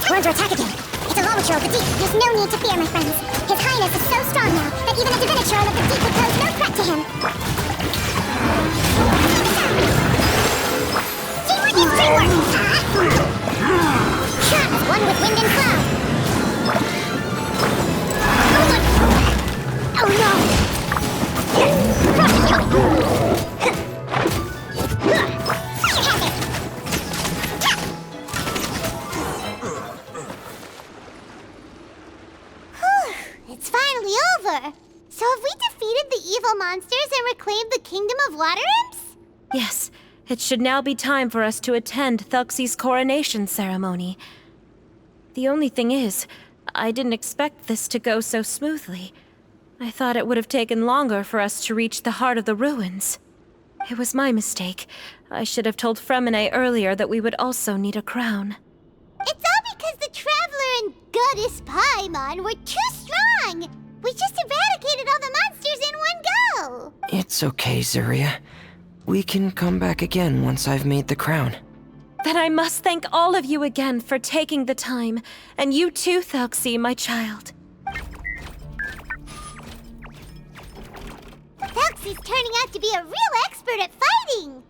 [SPEAKER 5] We're under attack again. It's a lavature of the deep. There's no need to fear, my friends. His Highness is so strong now that even a diviniture of the deep would pose no threat to him. Teamwork is teamwork! As one with wind and cloud. Oh no!
[SPEAKER 2] It's finally over. So have we defeated the evil monsters and reclaimed the kingdom of water imps?
[SPEAKER 4] Yes, it should now be time for us to attend Thexlie's coronation ceremony. The only thing is, I didn't expect this to go so smoothly. I thought it would have taken longer for us to reach the heart of the ruins. It was my mistake. I should have told Freminet earlier that we would also need a crown.
[SPEAKER 2] It's all because the Traveler and Goddess Paimon were too strong! We just eradicated all the monsters in one go!
[SPEAKER 3] It's okay, Zuria. We can come back again once I've made the crown.
[SPEAKER 4] Then I must thank all of you again for taking the time, and you too, Thexlie, my child.
[SPEAKER 2] Thexlie's turning out to be a real expert at fighting!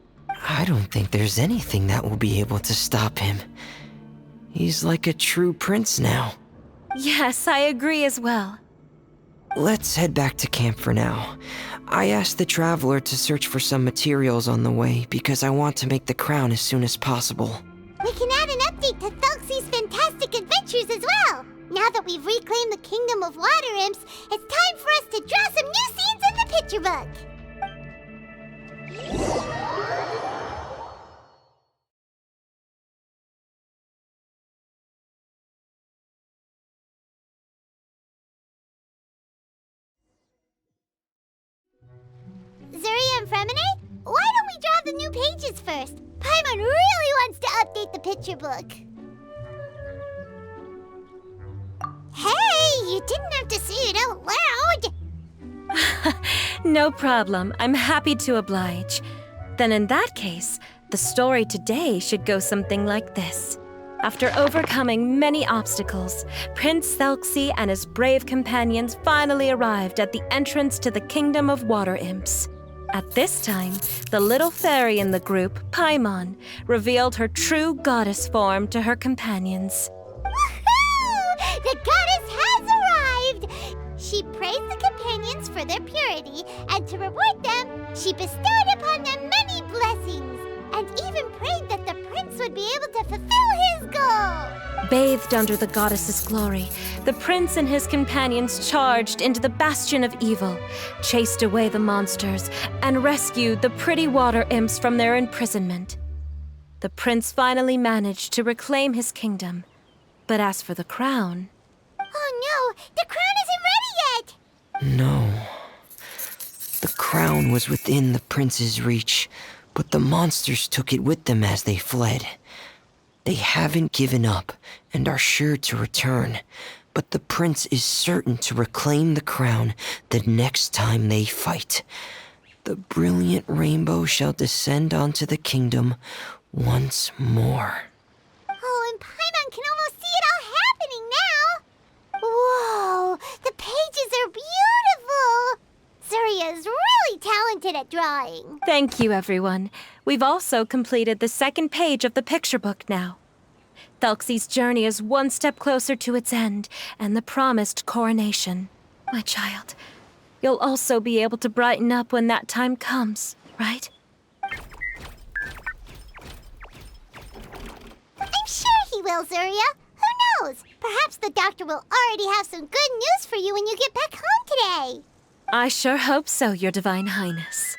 [SPEAKER 3] I don't think there's anything that will be able to stop him. He's like a true prince now.
[SPEAKER 4] Yes, I agree as well.
[SPEAKER 3] Let's head back to camp for now. I asked the Traveler to search for some materials on the way because I want to make the crown as soon as possible.
[SPEAKER 2] We can add an update to Thelxie's fantastic adventures as well! Now that we've reclaimed the Kingdom of Water Imps, it's time for us to draw some new scenes in the picture book! Zuria and Freminet, why don't we draw the new pages first? Paimon really wants to update the picture book. Hey, you didn't have to say it out loud.
[SPEAKER 4] No problem. I'm happy to oblige. Then in that case, the story today should go something like this. After overcoming many obstacles, Prince Thexlie and his brave companions finally arrived at the entrance to the Kingdom of Water Imps. At this time, the little fairy in the group, Paimon, revealed her true goddess form to her companions.
[SPEAKER 2] Woohoo! The goddess has arrived! She praised the companions for their purity, and to reward them, she bestowed upon them many blessings, and even prayed that the prince would be able to fulfill his goal!
[SPEAKER 4] Bathed under the goddess's glory, the prince and his companions charged into the bastion of evil, chased away the monsters, and rescued the pretty water imps from their imprisonment. The prince finally managed to reclaim his kingdom. But as for the crown...
[SPEAKER 2] Oh no! The crown isn't ready yet!
[SPEAKER 3] No. The crown was within the prince's reach, but the monsters took it with them as they fled. They haven't given up and are sure to return, but the prince is certain to reclaim the crown the next time they fight. The brilliant rainbow shall descend onto the kingdom once more.
[SPEAKER 2] Oh, and Paimon can almost see it all happening now! Whoa! The pages are beautiful! Zuria is really talented at drawing.
[SPEAKER 4] Thank you, everyone. We've also completed the second page of the picture book now. Thexlie's journey is one step closer to its end and the promised coronation. My child, you'll also be able to brighten up when that time comes, right?
[SPEAKER 2] I'm sure he will, Zuria. Who knows? Perhaps the doctor will already have some good news for you when you get back home today.
[SPEAKER 4] I sure hope so, Your Divine Highness.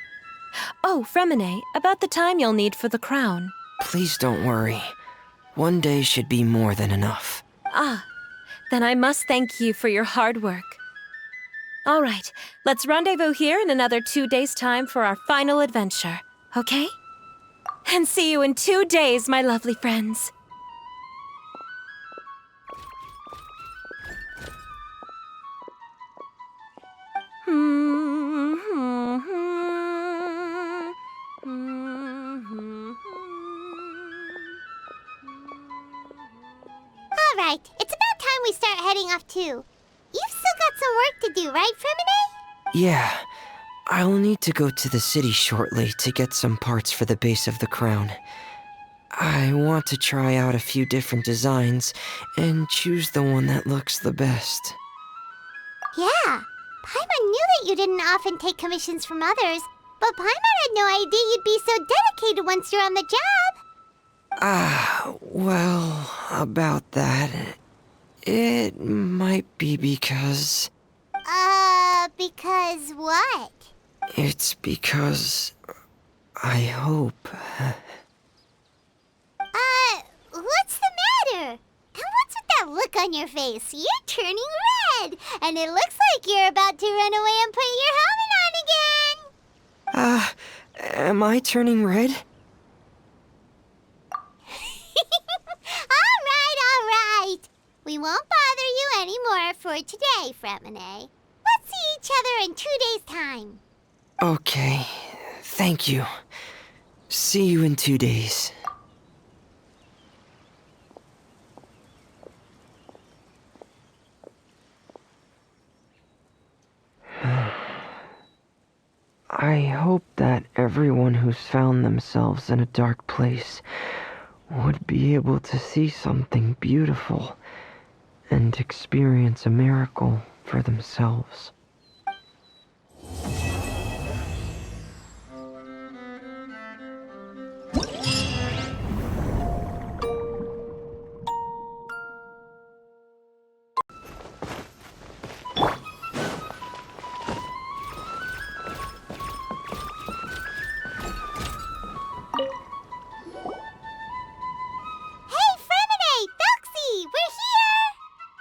[SPEAKER 4] Oh, Freminet, about the time you'll need for the crown.
[SPEAKER 3] Please don't worry. One day should be more than enough.
[SPEAKER 4] Ah, then I must thank you for your hard work. All right, let's rendezvous here in another 2 days' time for our final adventure, okay? And see you in 2 days, my lovely friends.
[SPEAKER 2] All right, it's about time we start heading off too. You've still got some work to do, right, Freminet?
[SPEAKER 3] Yeah, I'll need to go to the city shortly to get some parts for the base of the crown. I want to try out a few different designs and choose the one that looks the best.
[SPEAKER 2] Yeah, Paimon knew that you didn't often take commissions from others, but Paimon had no idea you'd be so dedicated once you're on the job.
[SPEAKER 3] Well, about that, it might be because...
[SPEAKER 2] Because what?
[SPEAKER 3] It's because... I hope...
[SPEAKER 2] What's the matter? And what's with that look look on your face. You're turning red, and it looks like you're about to run away and put your helmet on again.
[SPEAKER 3] Am I turning red?
[SPEAKER 2] All right. We won't bother you anymore for today, Freminet. Let's see each other in 2 days' time.
[SPEAKER 3] Okay, thank you. See you in 2 days. I hope that everyone who's found themselves in a dark place would be able to see something beautiful and experience a miracle for themselves.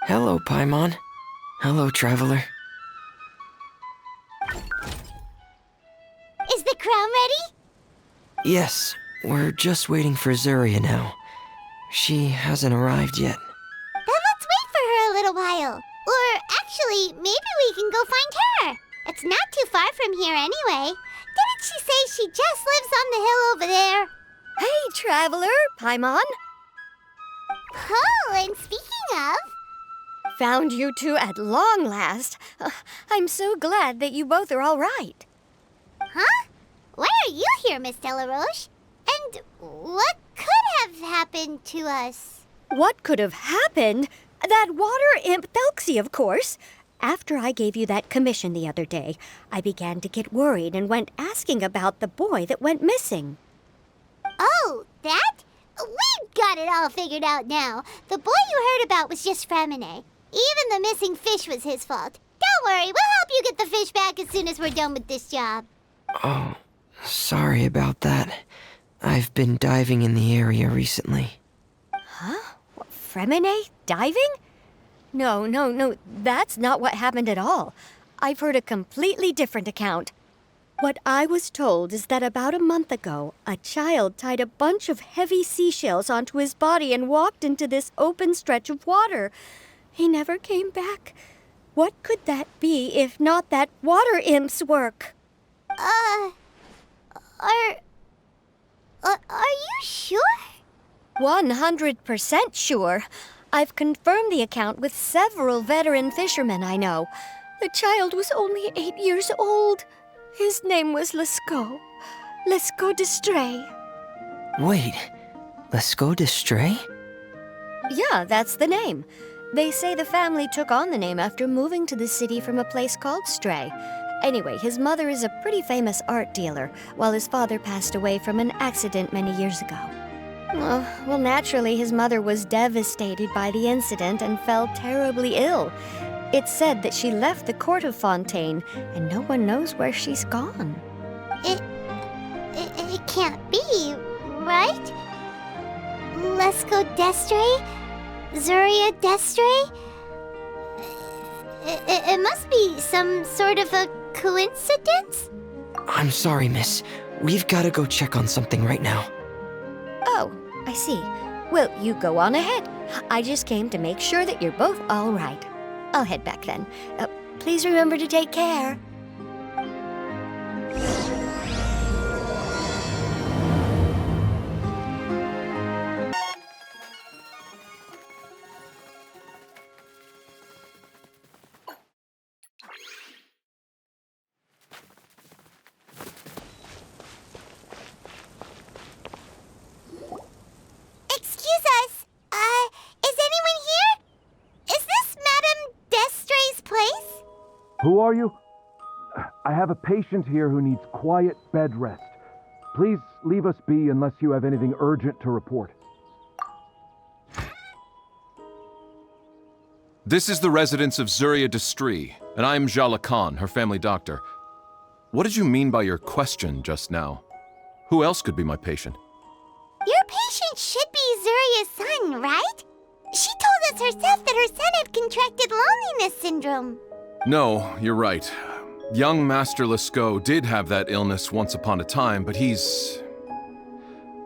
[SPEAKER 3] Hello, Paimon. Hello, traveler.
[SPEAKER 2] Is the crown ready?
[SPEAKER 3] Yes, we're just waiting for Zuria now. She hasn't arrived yet.
[SPEAKER 2] Then let's wait for her a little while. Or actually, maybe we can go find her. It's not too far from here anyway. Didn't she say she just lives on the hill over there?
[SPEAKER 1] Hey, traveler, Paimon.
[SPEAKER 2] Oh, and speaking of...
[SPEAKER 1] Found you two at long last. I'm so glad that you both are all right.
[SPEAKER 2] Huh? Why are you here, Miss Delaroche? And what could have happened to us?
[SPEAKER 1] What could have happened? That water imp Thexlie, of course. After I gave you that commission the other day, I began to get worried and went asking about the boy that went missing.
[SPEAKER 2] Oh, that? We've got it all figured out now. The boy you heard about was just Freminet. Even the missing fish was his fault. Don't worry, we'll help you get the fish back as soon as we're done with this job.
[SPEAKER 3] Oh, sorry about that. I've been diving in the area recently.
[SPEAKER 1] Huh? What, Freminet diving? No, that's not what happened at all. I've heard a completely different account. What I was told is that about a month ago, a child tied a bunch of heavy seashells onto his body and walked into this open stretch of water. He never came back. What could that be if not that water imp's work?
[SPEAKER 2] Are you sure?
[SPEAKER 1] 100% sure. I've confirmed the account with several veteran fishermen I know. The child was only 8 years old. His name was Lescaut. Lescaut d'Estray.
[SPEAKER 3] Wait, Lescaut d'Estray?
[SPEAKER 1] Yeah, that's the name. They say the family took on the name after moving to the city from a place called Stray. Anyway, his mother is a pretty famous art dealer, while his father passed away from an accident many years ago. Well, naturally, his mother was devastated by the incident and fell terribly ill. It's said that she left the court of Fontaine, and no one knows where she's gone.
[SPEAKER 2] It can't be, right? Lescaut d'Estray? Zuriadecree'sstory? It must be some sort of a coincidence?
[SPEAKER 3] I'm sorry, miss. We've got to go check on something right now.
[SPEAKER 1] Oh, I see. Well, you go on ahead. I just came to make sure that you're both all right. I'll head back then. Please remember to take care.
[SPEAKER 2] Excuse us. Is anyone here? Is this Madame d'Estray's place?
[SPEAKER 6] Who are you? I have a patient here who needs quiet bed rest. Please leave us be unless you have anything urgent to report.
[SPEAKER 7] This is the residence of Zuriadecree'sstory, and I'm Jala Khan, her family doctor. What did you mean by your question just now? Who else could be my patient?
[SPEAKER 2] Your patient should be Zuria's son, right? She told us herself that her son had contracted loneliness syndrome.
[SPEAKER 7] No, you're right. Young Master Lescaut did have that illness once upon a time, but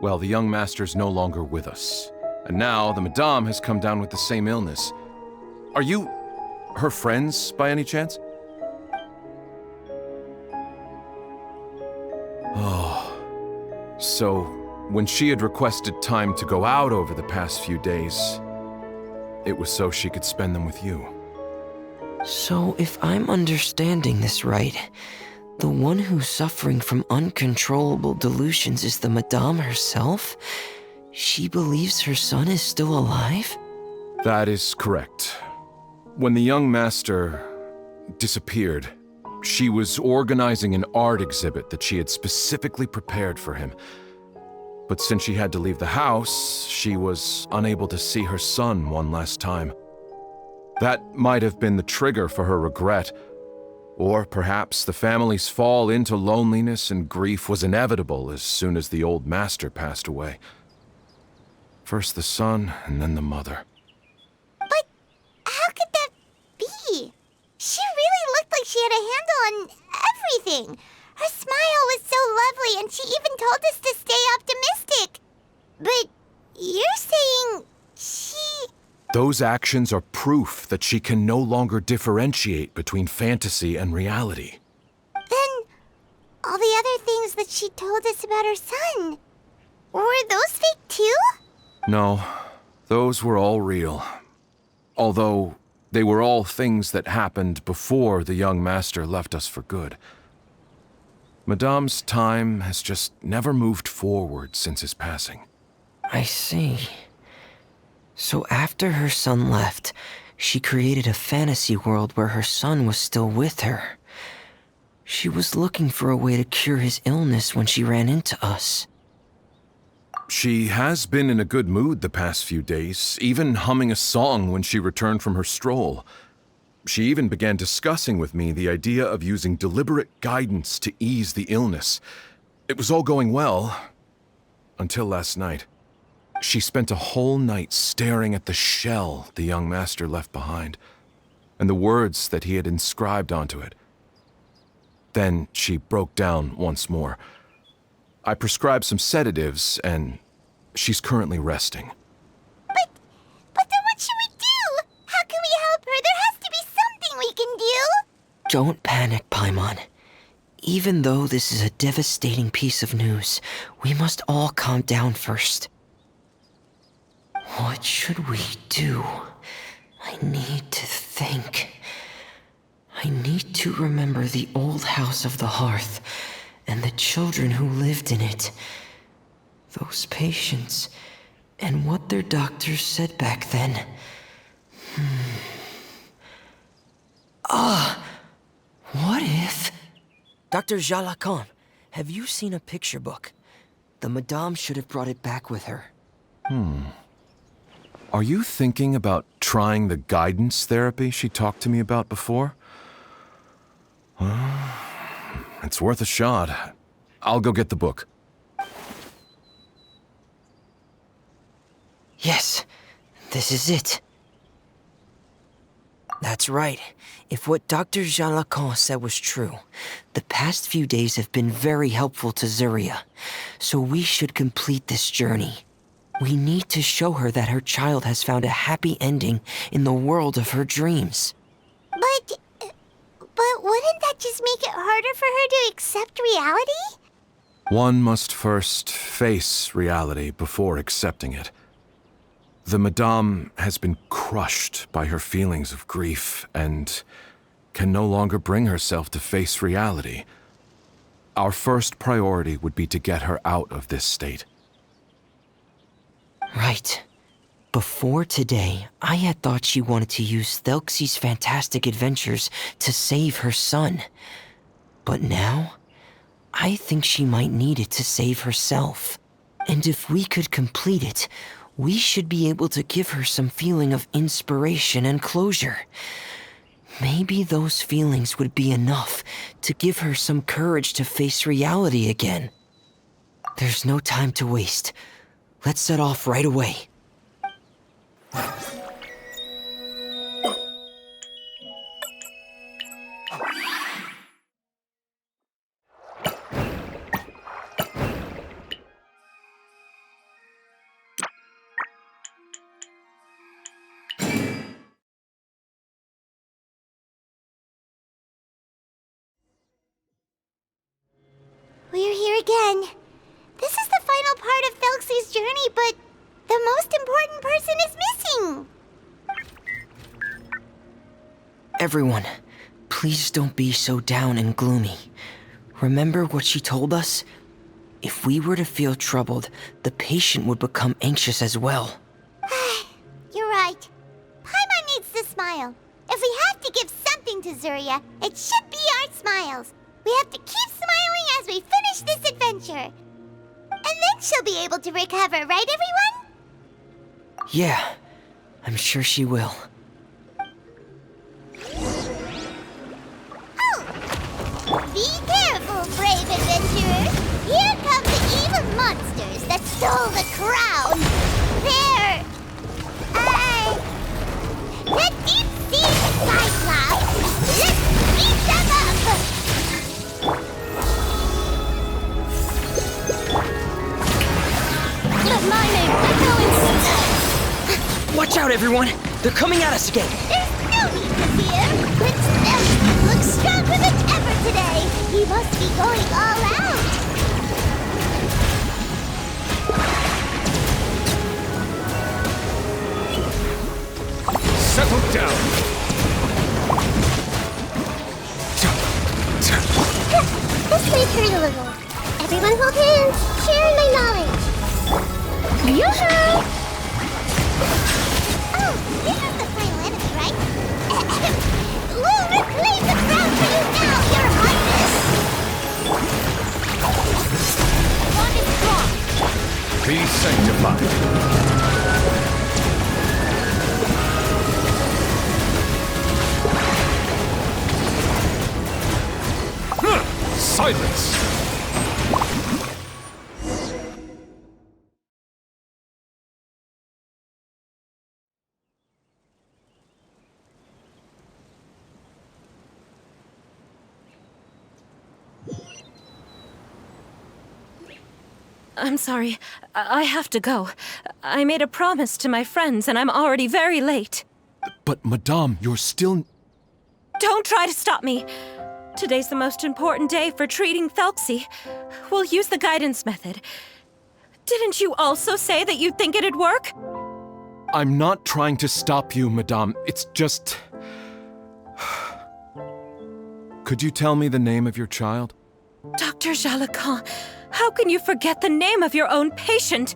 [SPEAKER 7] well, the young master's no longer with us. And now the Madame has come down with the same illness. Are you her friends by any chance? Oh, so when she had requested time to go out over the past few days, it was so she could spend them with you.
[SPEAKER 3] So, if I'm understanding this right, the one who's suffering from uncontrollable delusions is the Madame herself? She believes her son is still alive?
[SPEAKER 7] That is correct. When the young master disappeared, she was organizing an art exhibit that she had specifically prepared for him. But since she had to leave the house, she was unable to see her son one last time. That might have been the trigger for her regret. Or perhaps the family's fall into loneliness and grief was inevitable as soon as the old master passed away. First the son, and then the mother.
[SPEAKER 2] But how could that be? She really looked like she had a handle on everything. Her smile was so lovely, and she even told us to stay optimistic. But you're saying she...
[SPEAKER 7] Those actions are proof that she can no longer differentiate between fantasy and reality.
[SPEAKER 2] Then all the other things that she told us about her son, were those fake too?
[SPEAKER 7] No, those were all real. Although they were all things that happened before the young master left us for good. Madame's time has just never moved forward since his passing.
[SPEAKER 3] I see. So after her son left, she created a fantasy world where her son was still with her. She was looking for a way to cure his illness when she ran into us.
[SPEAKER 7] She has been in a good mood the past few days, even humming a song when she returned from her stroll. She even began discussing with me the idea of using deliberate guidance to ease the illness. It was all going well, until last night. She spent a whole night staring at the shell the young master left behind, and the words that he had inscribed onto it. Then she broke down once more. I prescribed some sedatives, and she's currently resting.
[SPEAKER 2] But then what should we do? How can we help her? There has to be something we can do.
[SPEAKER 3] Don't panic, Paimon. Even though this is a devastating piece of news, we must all calm down first. What should we do? I need to think. I need to remember the old house of the hearth and the children who lived in it. Those patients and what their doctors said back then. What if... Dr. Jalacan, have you seen a picture book? The Madame should have brought it back with her.
[SPEAKER 7] Are you thinking about trying the guidance therapy she talked to me about before? It's worth a shot. I'll go get the book.
[SPEAKER 3] Yes, this is it. That's right. If what Dr. Jalacan said was true, the past few days have been very helpful to Zuria, so we should complete this journey. We need to show her that her child has found a happy ending in the world of her dreams.
[SPEAKER 2] But wouldn't that just make it harder for her to accept reality?
[SPEAKER 7] One must first face reality before accepting it. The Madame has been crushed by her feelings of grief and can no longer bring herself to face reality. Our first priority would be to get her out of this state.
[SPEAKER 3] Right. Before today, I had thought she wanted to use Thelxie's fantastic adventures to save her son. But now, I think she might need it to save herself. And if we could complete it, we should be able to give her some feeling of inspiration and closure. Maybe those feelings would be enough to give her some courage to face reality again. There's no time to waste. Let's set off right away.
[SPEAKER 2] We're here again. This is the final part of Thelxie's journey, but the most important person is missing.
[SPEAKER 3] Everyone, please don't be so down and gloomy. Remember what she told us? If we were to feel troubled, the patient would become anxious as well.
[SPEAKER 2] You're right. Paimon needs to smile. If we have to give something to Zuria, it should be our smiles. We have to keep smiling as we finish this adventure. And then she'll be able to recover, right, everyone?
[SPEAKER 3] Yeah, I'm sure she will.
[SPEAKER 2] Oh! Be careful, brave adventurers! Here come the evil monsters that stole the crown! They're... the deep-sea cyclops! Let's beat them up!
[SPEAKER 1] But my name,
[SPEAKER 3] Watch out, everyone! They're coming at us again!
[SPEAKER 2] There's no need to fear! Prince Thexlie looks stronger than ever today! He must be going all out!
[SPEAKER 7] Settle down!
[SPEAKER 5] This may hurt a little. Everyone hold hands, sharing my knowledge. Yoo-hoo!
[SPEAKER 2] Oh, this is the final enemy, right? We'll reclaim the crown for you now, Your Highness! One is strong!
[SPEAKER 7] Be sanctified. Silence!
[SPEAKER 4] I'm sorry. I have to go. I made a promise to my friends, and I'm already very late.
[SPEAKER 7] But, Madame, you're still...
[SPEAKER 4] Don't try to stop me. Today's the most important day for treating Thexlie. We'll use the guidance method. Didn't you also say that you'd think it'd work?
[SPEAKER 7] I'm not trying to stop you, Madame. It's just... Could you tell me the name of your child?
[SPEAKER 4] Dr. Jalacan, how can you forget the name of your own patient?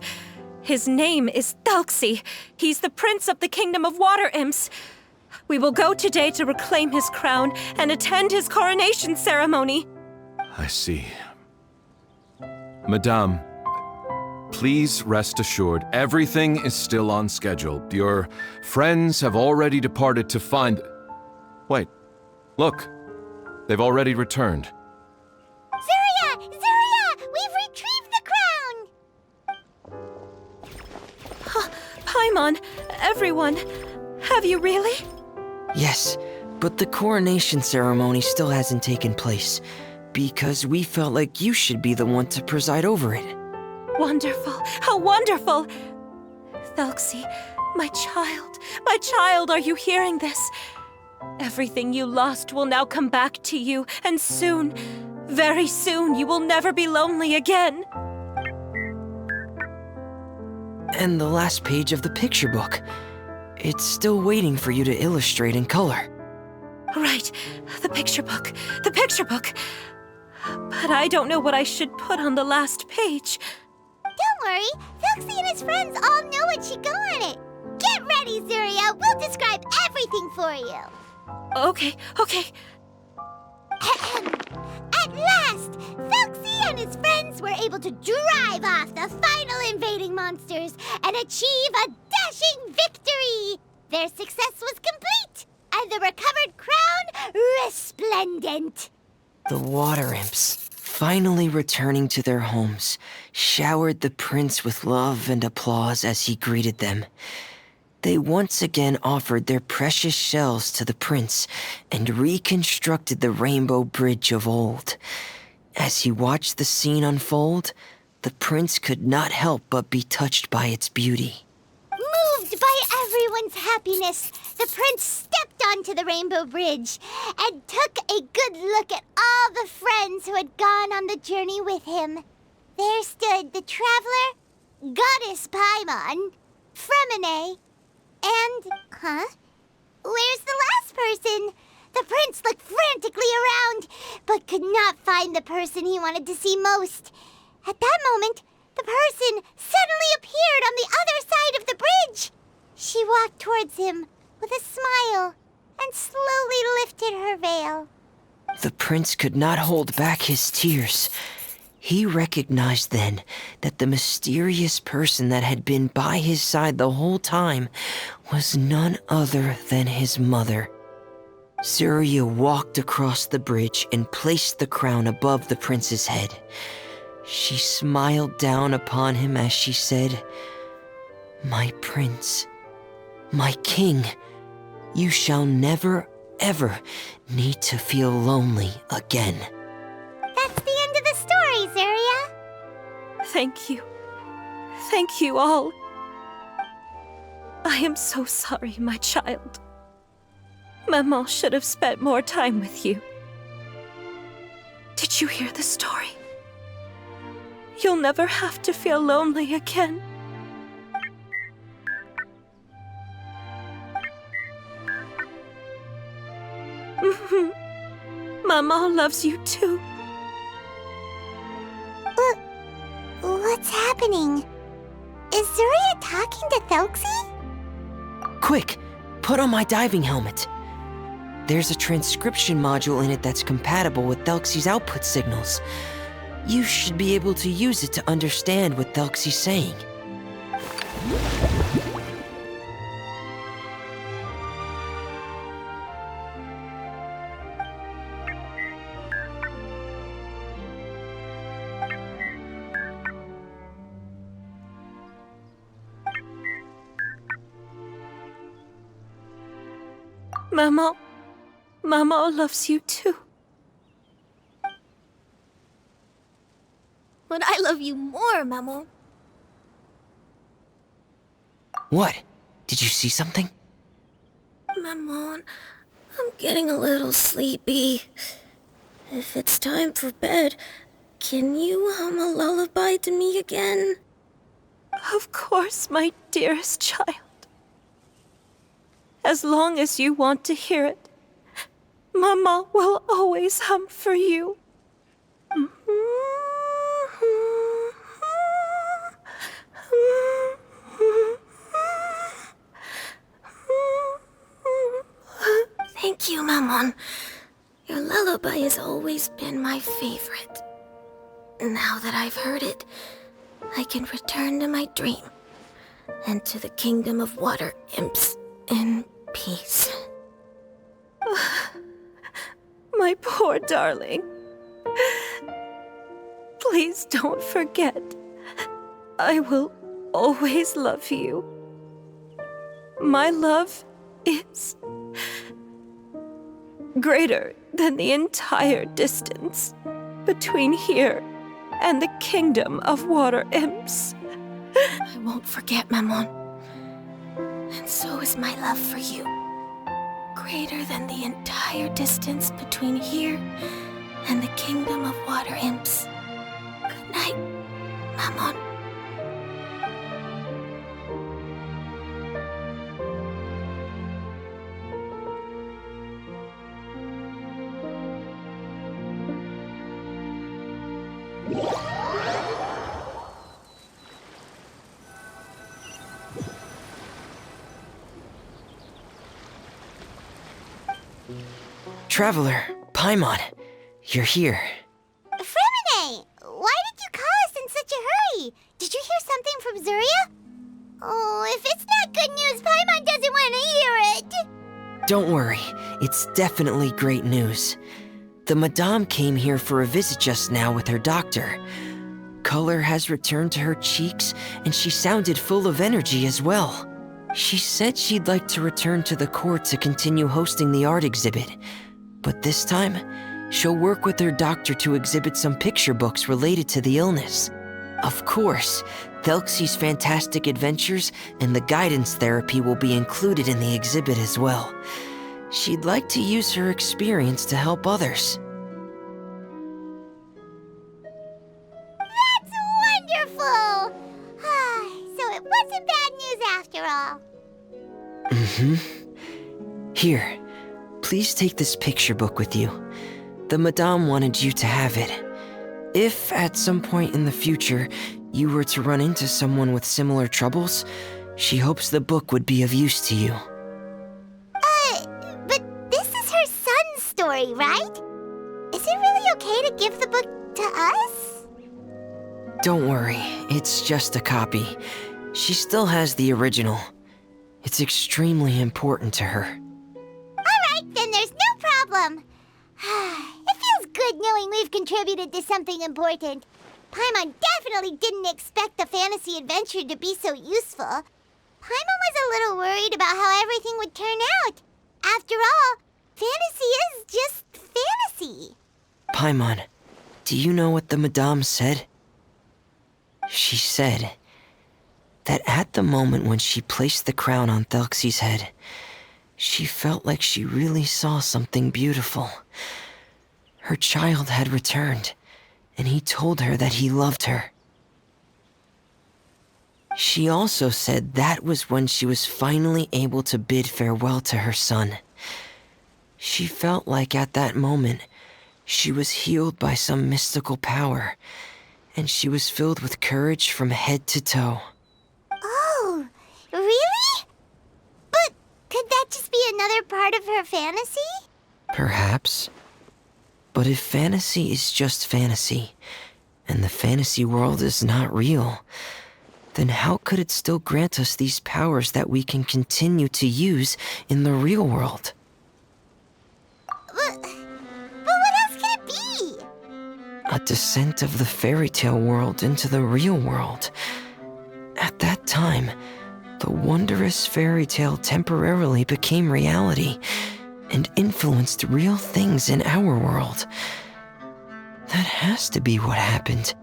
[SPEAKER 4] His name is Thexlie. He's the prince of the kingdom of water imps. We will go today to reclaim his crown and attend his coronation ceremony.
[SPEAKER 7] I see. Madame, please rest assured, everything is still on schedule. Your friends have already departed to find... Wait, look. They've already returned.
[SPEAKER 2] Zuria! Zuria! We've retrieved the crown!
[SPEAKER 4] Paimon, everyone, have you really?
[SPEAKER 3] Yes, but the coronation ceremony still hasn't taken place, because we felt like you should be the one to preside over it.
[SPEAKER 4] Wonderful, how wonderful! Thexlie, my child, are you hearing this? Everything you lost will now come back to you, and soon, very soon, you will never be lonely again.
[SPEAKER 3] And the last page of the picture book. It's still waiting for you to illustrate in color.
[SPEAKER 4] Right, the picture book. But I don't know what I should put on the last page.
[SPEAKER 2] Don't worry, Thexlie and his friends all know what should go on it. Get ready, Zuria. We'll describe everything for you.
[SPEAKER 4] Okay.
[SPEAKER 2] At last, Thexlie and his friends were able to drive off the final invading monsters and achieve a dashing victory. Their success was complete, and the recovered crown resplendent.
[SPEAKER 3] The water imps, finally returning to their homes, showered the prince with love and applause as he greeted them. They once again offered their precious shells to the prince and reconstructed the rainbow bridge of old. As he watched the scene unfold, the prince could not help but be touched by its beauty.
[SPEAKER 2] Moved by everyone's happiness, the prince stepped onto the Rainbow Bridge and took a good look at all the friends who had gone on the journey with him. There stood the traveler, Goddess Paimon, Freminet, and... Where's the last person? The prince looked frantically around, but could not find the person he wanted to see most. At that moment, the person suddenly appeared on the other side of the bridge. She walked towards him with a smile and slowly lifted her veil.
[SPEAKER 3] The prince could not hold back his tears. He recognized then that the mysterious person that had been by his side the whole time was none other than his mother. Zuria walked across the bridge and placed the crown above the prince's head. She smiled down upon him as she said, "My prince, my king, you shall never, ever need to feel lonely again."
[SPEAKER 2] That's the end of the story, Zuria.
[SPEAKER 4] Thank you. Thank you all. I am so sorry, my child. Maman should have spent more time with you. Did you hear the story? You'll never have to feel lonely again. Maman loves you too.
[SPEAKER 2] What's happening? Is Zuria talking to Thexlie?
[SPEAKER 3] Quick, put on my diving helmet. There's a transcription module in it that's compatible with Thelxie's output signals. You should be able to use it to understand what Thelxie's saying.
[SPEAKER 4] Maman loves you too.
[SPEAKER 2] But I love you more, Maman.
[SPEAKER 3] What? Did you see something?
[SPEAKER 8] Maman, I'm getting a little sleepy. If it's time for bed, can you hum a lullaby to me again?
[SPEAKER 4] Of course, my dearest child. As long as you want to hear it, Mama will always hum for you.
[SPEAKER 8] Thank you, Maman. Your lullaby has always been my favorite. Now that I've heard it, I can return to my dream and to the kingdom of water imps in peace.
[SPEAKER 4] My poor darling. Please don't forget. I will always love you. My love is greater than the entire distance between here and the kingdom of water imps.
[SPEAKER 8] I won't forget, Maman. And so is my love for you. Greater than the entire distance between here and the kingdom of water imps. Good night, Maman.
[SPEAKER 3] Traveler, Paimon, you're here.
[SPEAKER 2] Freminet, why did you call us in such a hurry? Did you hear something from Zuria? Oh, if it's not good news, Paimon doesn't want to hear it.
[SPEAKER 3] Don't worry, it's definitely great news. The Madame came here for a visit just now with her doctor. Color has returned to her cheeks, and she sounded full of energy as well. She said she'd like to return to the court to continue hosting the art exhibit. But this time, she'll work with her doctor to exhibit some picture books related to the illness. Of course, Thelxie's Fantastic Adventures and the guidance therapy will be included in the exhibit as well. She'd like to use her experience to help others.
[SPEAKER 2] That's wonderful! So it wasn't bad news after all.
[SPEAKER 3] Here, please take this picture book with you. The Madame wanted you to have it. If, at some point in the future, you were to run into someone with similar troubles, she hopes the book would be of use to you.
[SPEAKER 2] But this is her son's story, right? Is it really okay to give the book to us?
[SPEAKER 3] Don't worry, it's just a copy. She still has the original. It's extremely important to her.
[SPEAKER 2] Alright, then there's no problem. It feels good knowing we've contributed to something important. Paimon definitely didn't expect the fantasy adventure to be so useful. Paimon was a little worried about how everything would turn out. After all, fantasy is just fantasy.
[SPEAKER 3] Paimon, do you know what the Madame said? She said that at the moment when she placed the crown on Thelxie's head, she felt like she really saw something beautiful. Her child had returned, and he told her that he loved her. She also said that was when she was finally able to bid farewell to her son. She felt like at that moment, she was healed by some mystical power, and she was filled with courage from head to toe.
[SPEAKER 2] Oh, really? But could that just be another part of her fantasy?
[SPEAKER 3] Perhaps. But if fantasy is just fantasy, and the fantasy world is not real, then how could it still grant us these powers that we can continue to use in the real world?
[SPEAKER 2] But what else could it be?
[SPEAKER 3] A descent of the fairy tale world into the real world. At that time, the wondrous fairy tale temporarily became reality and influenced real things in our world. That has to be what happened.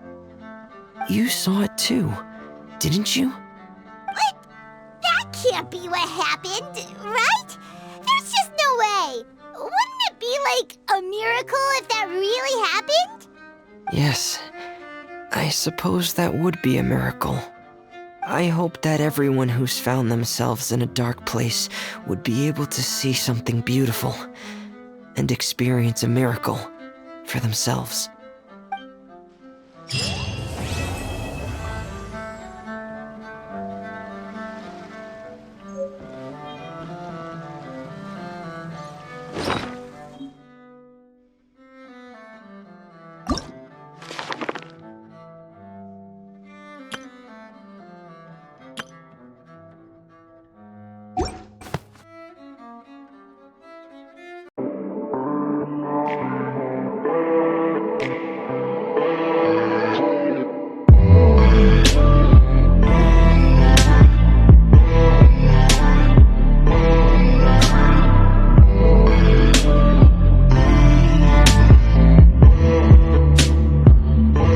[SPEAKER 3] You saw it too, didn't you?
[SPEAKER 2] But that can't be what happened, right? There's just no way. Wouldn't it be like a miracle if that really happened?
[SPEAKER 3] Yes, I suppose that would be a miracle. I hope that everyone who's found themselves in a dark place would be able to see something beautiful and experience a miracle for themselves.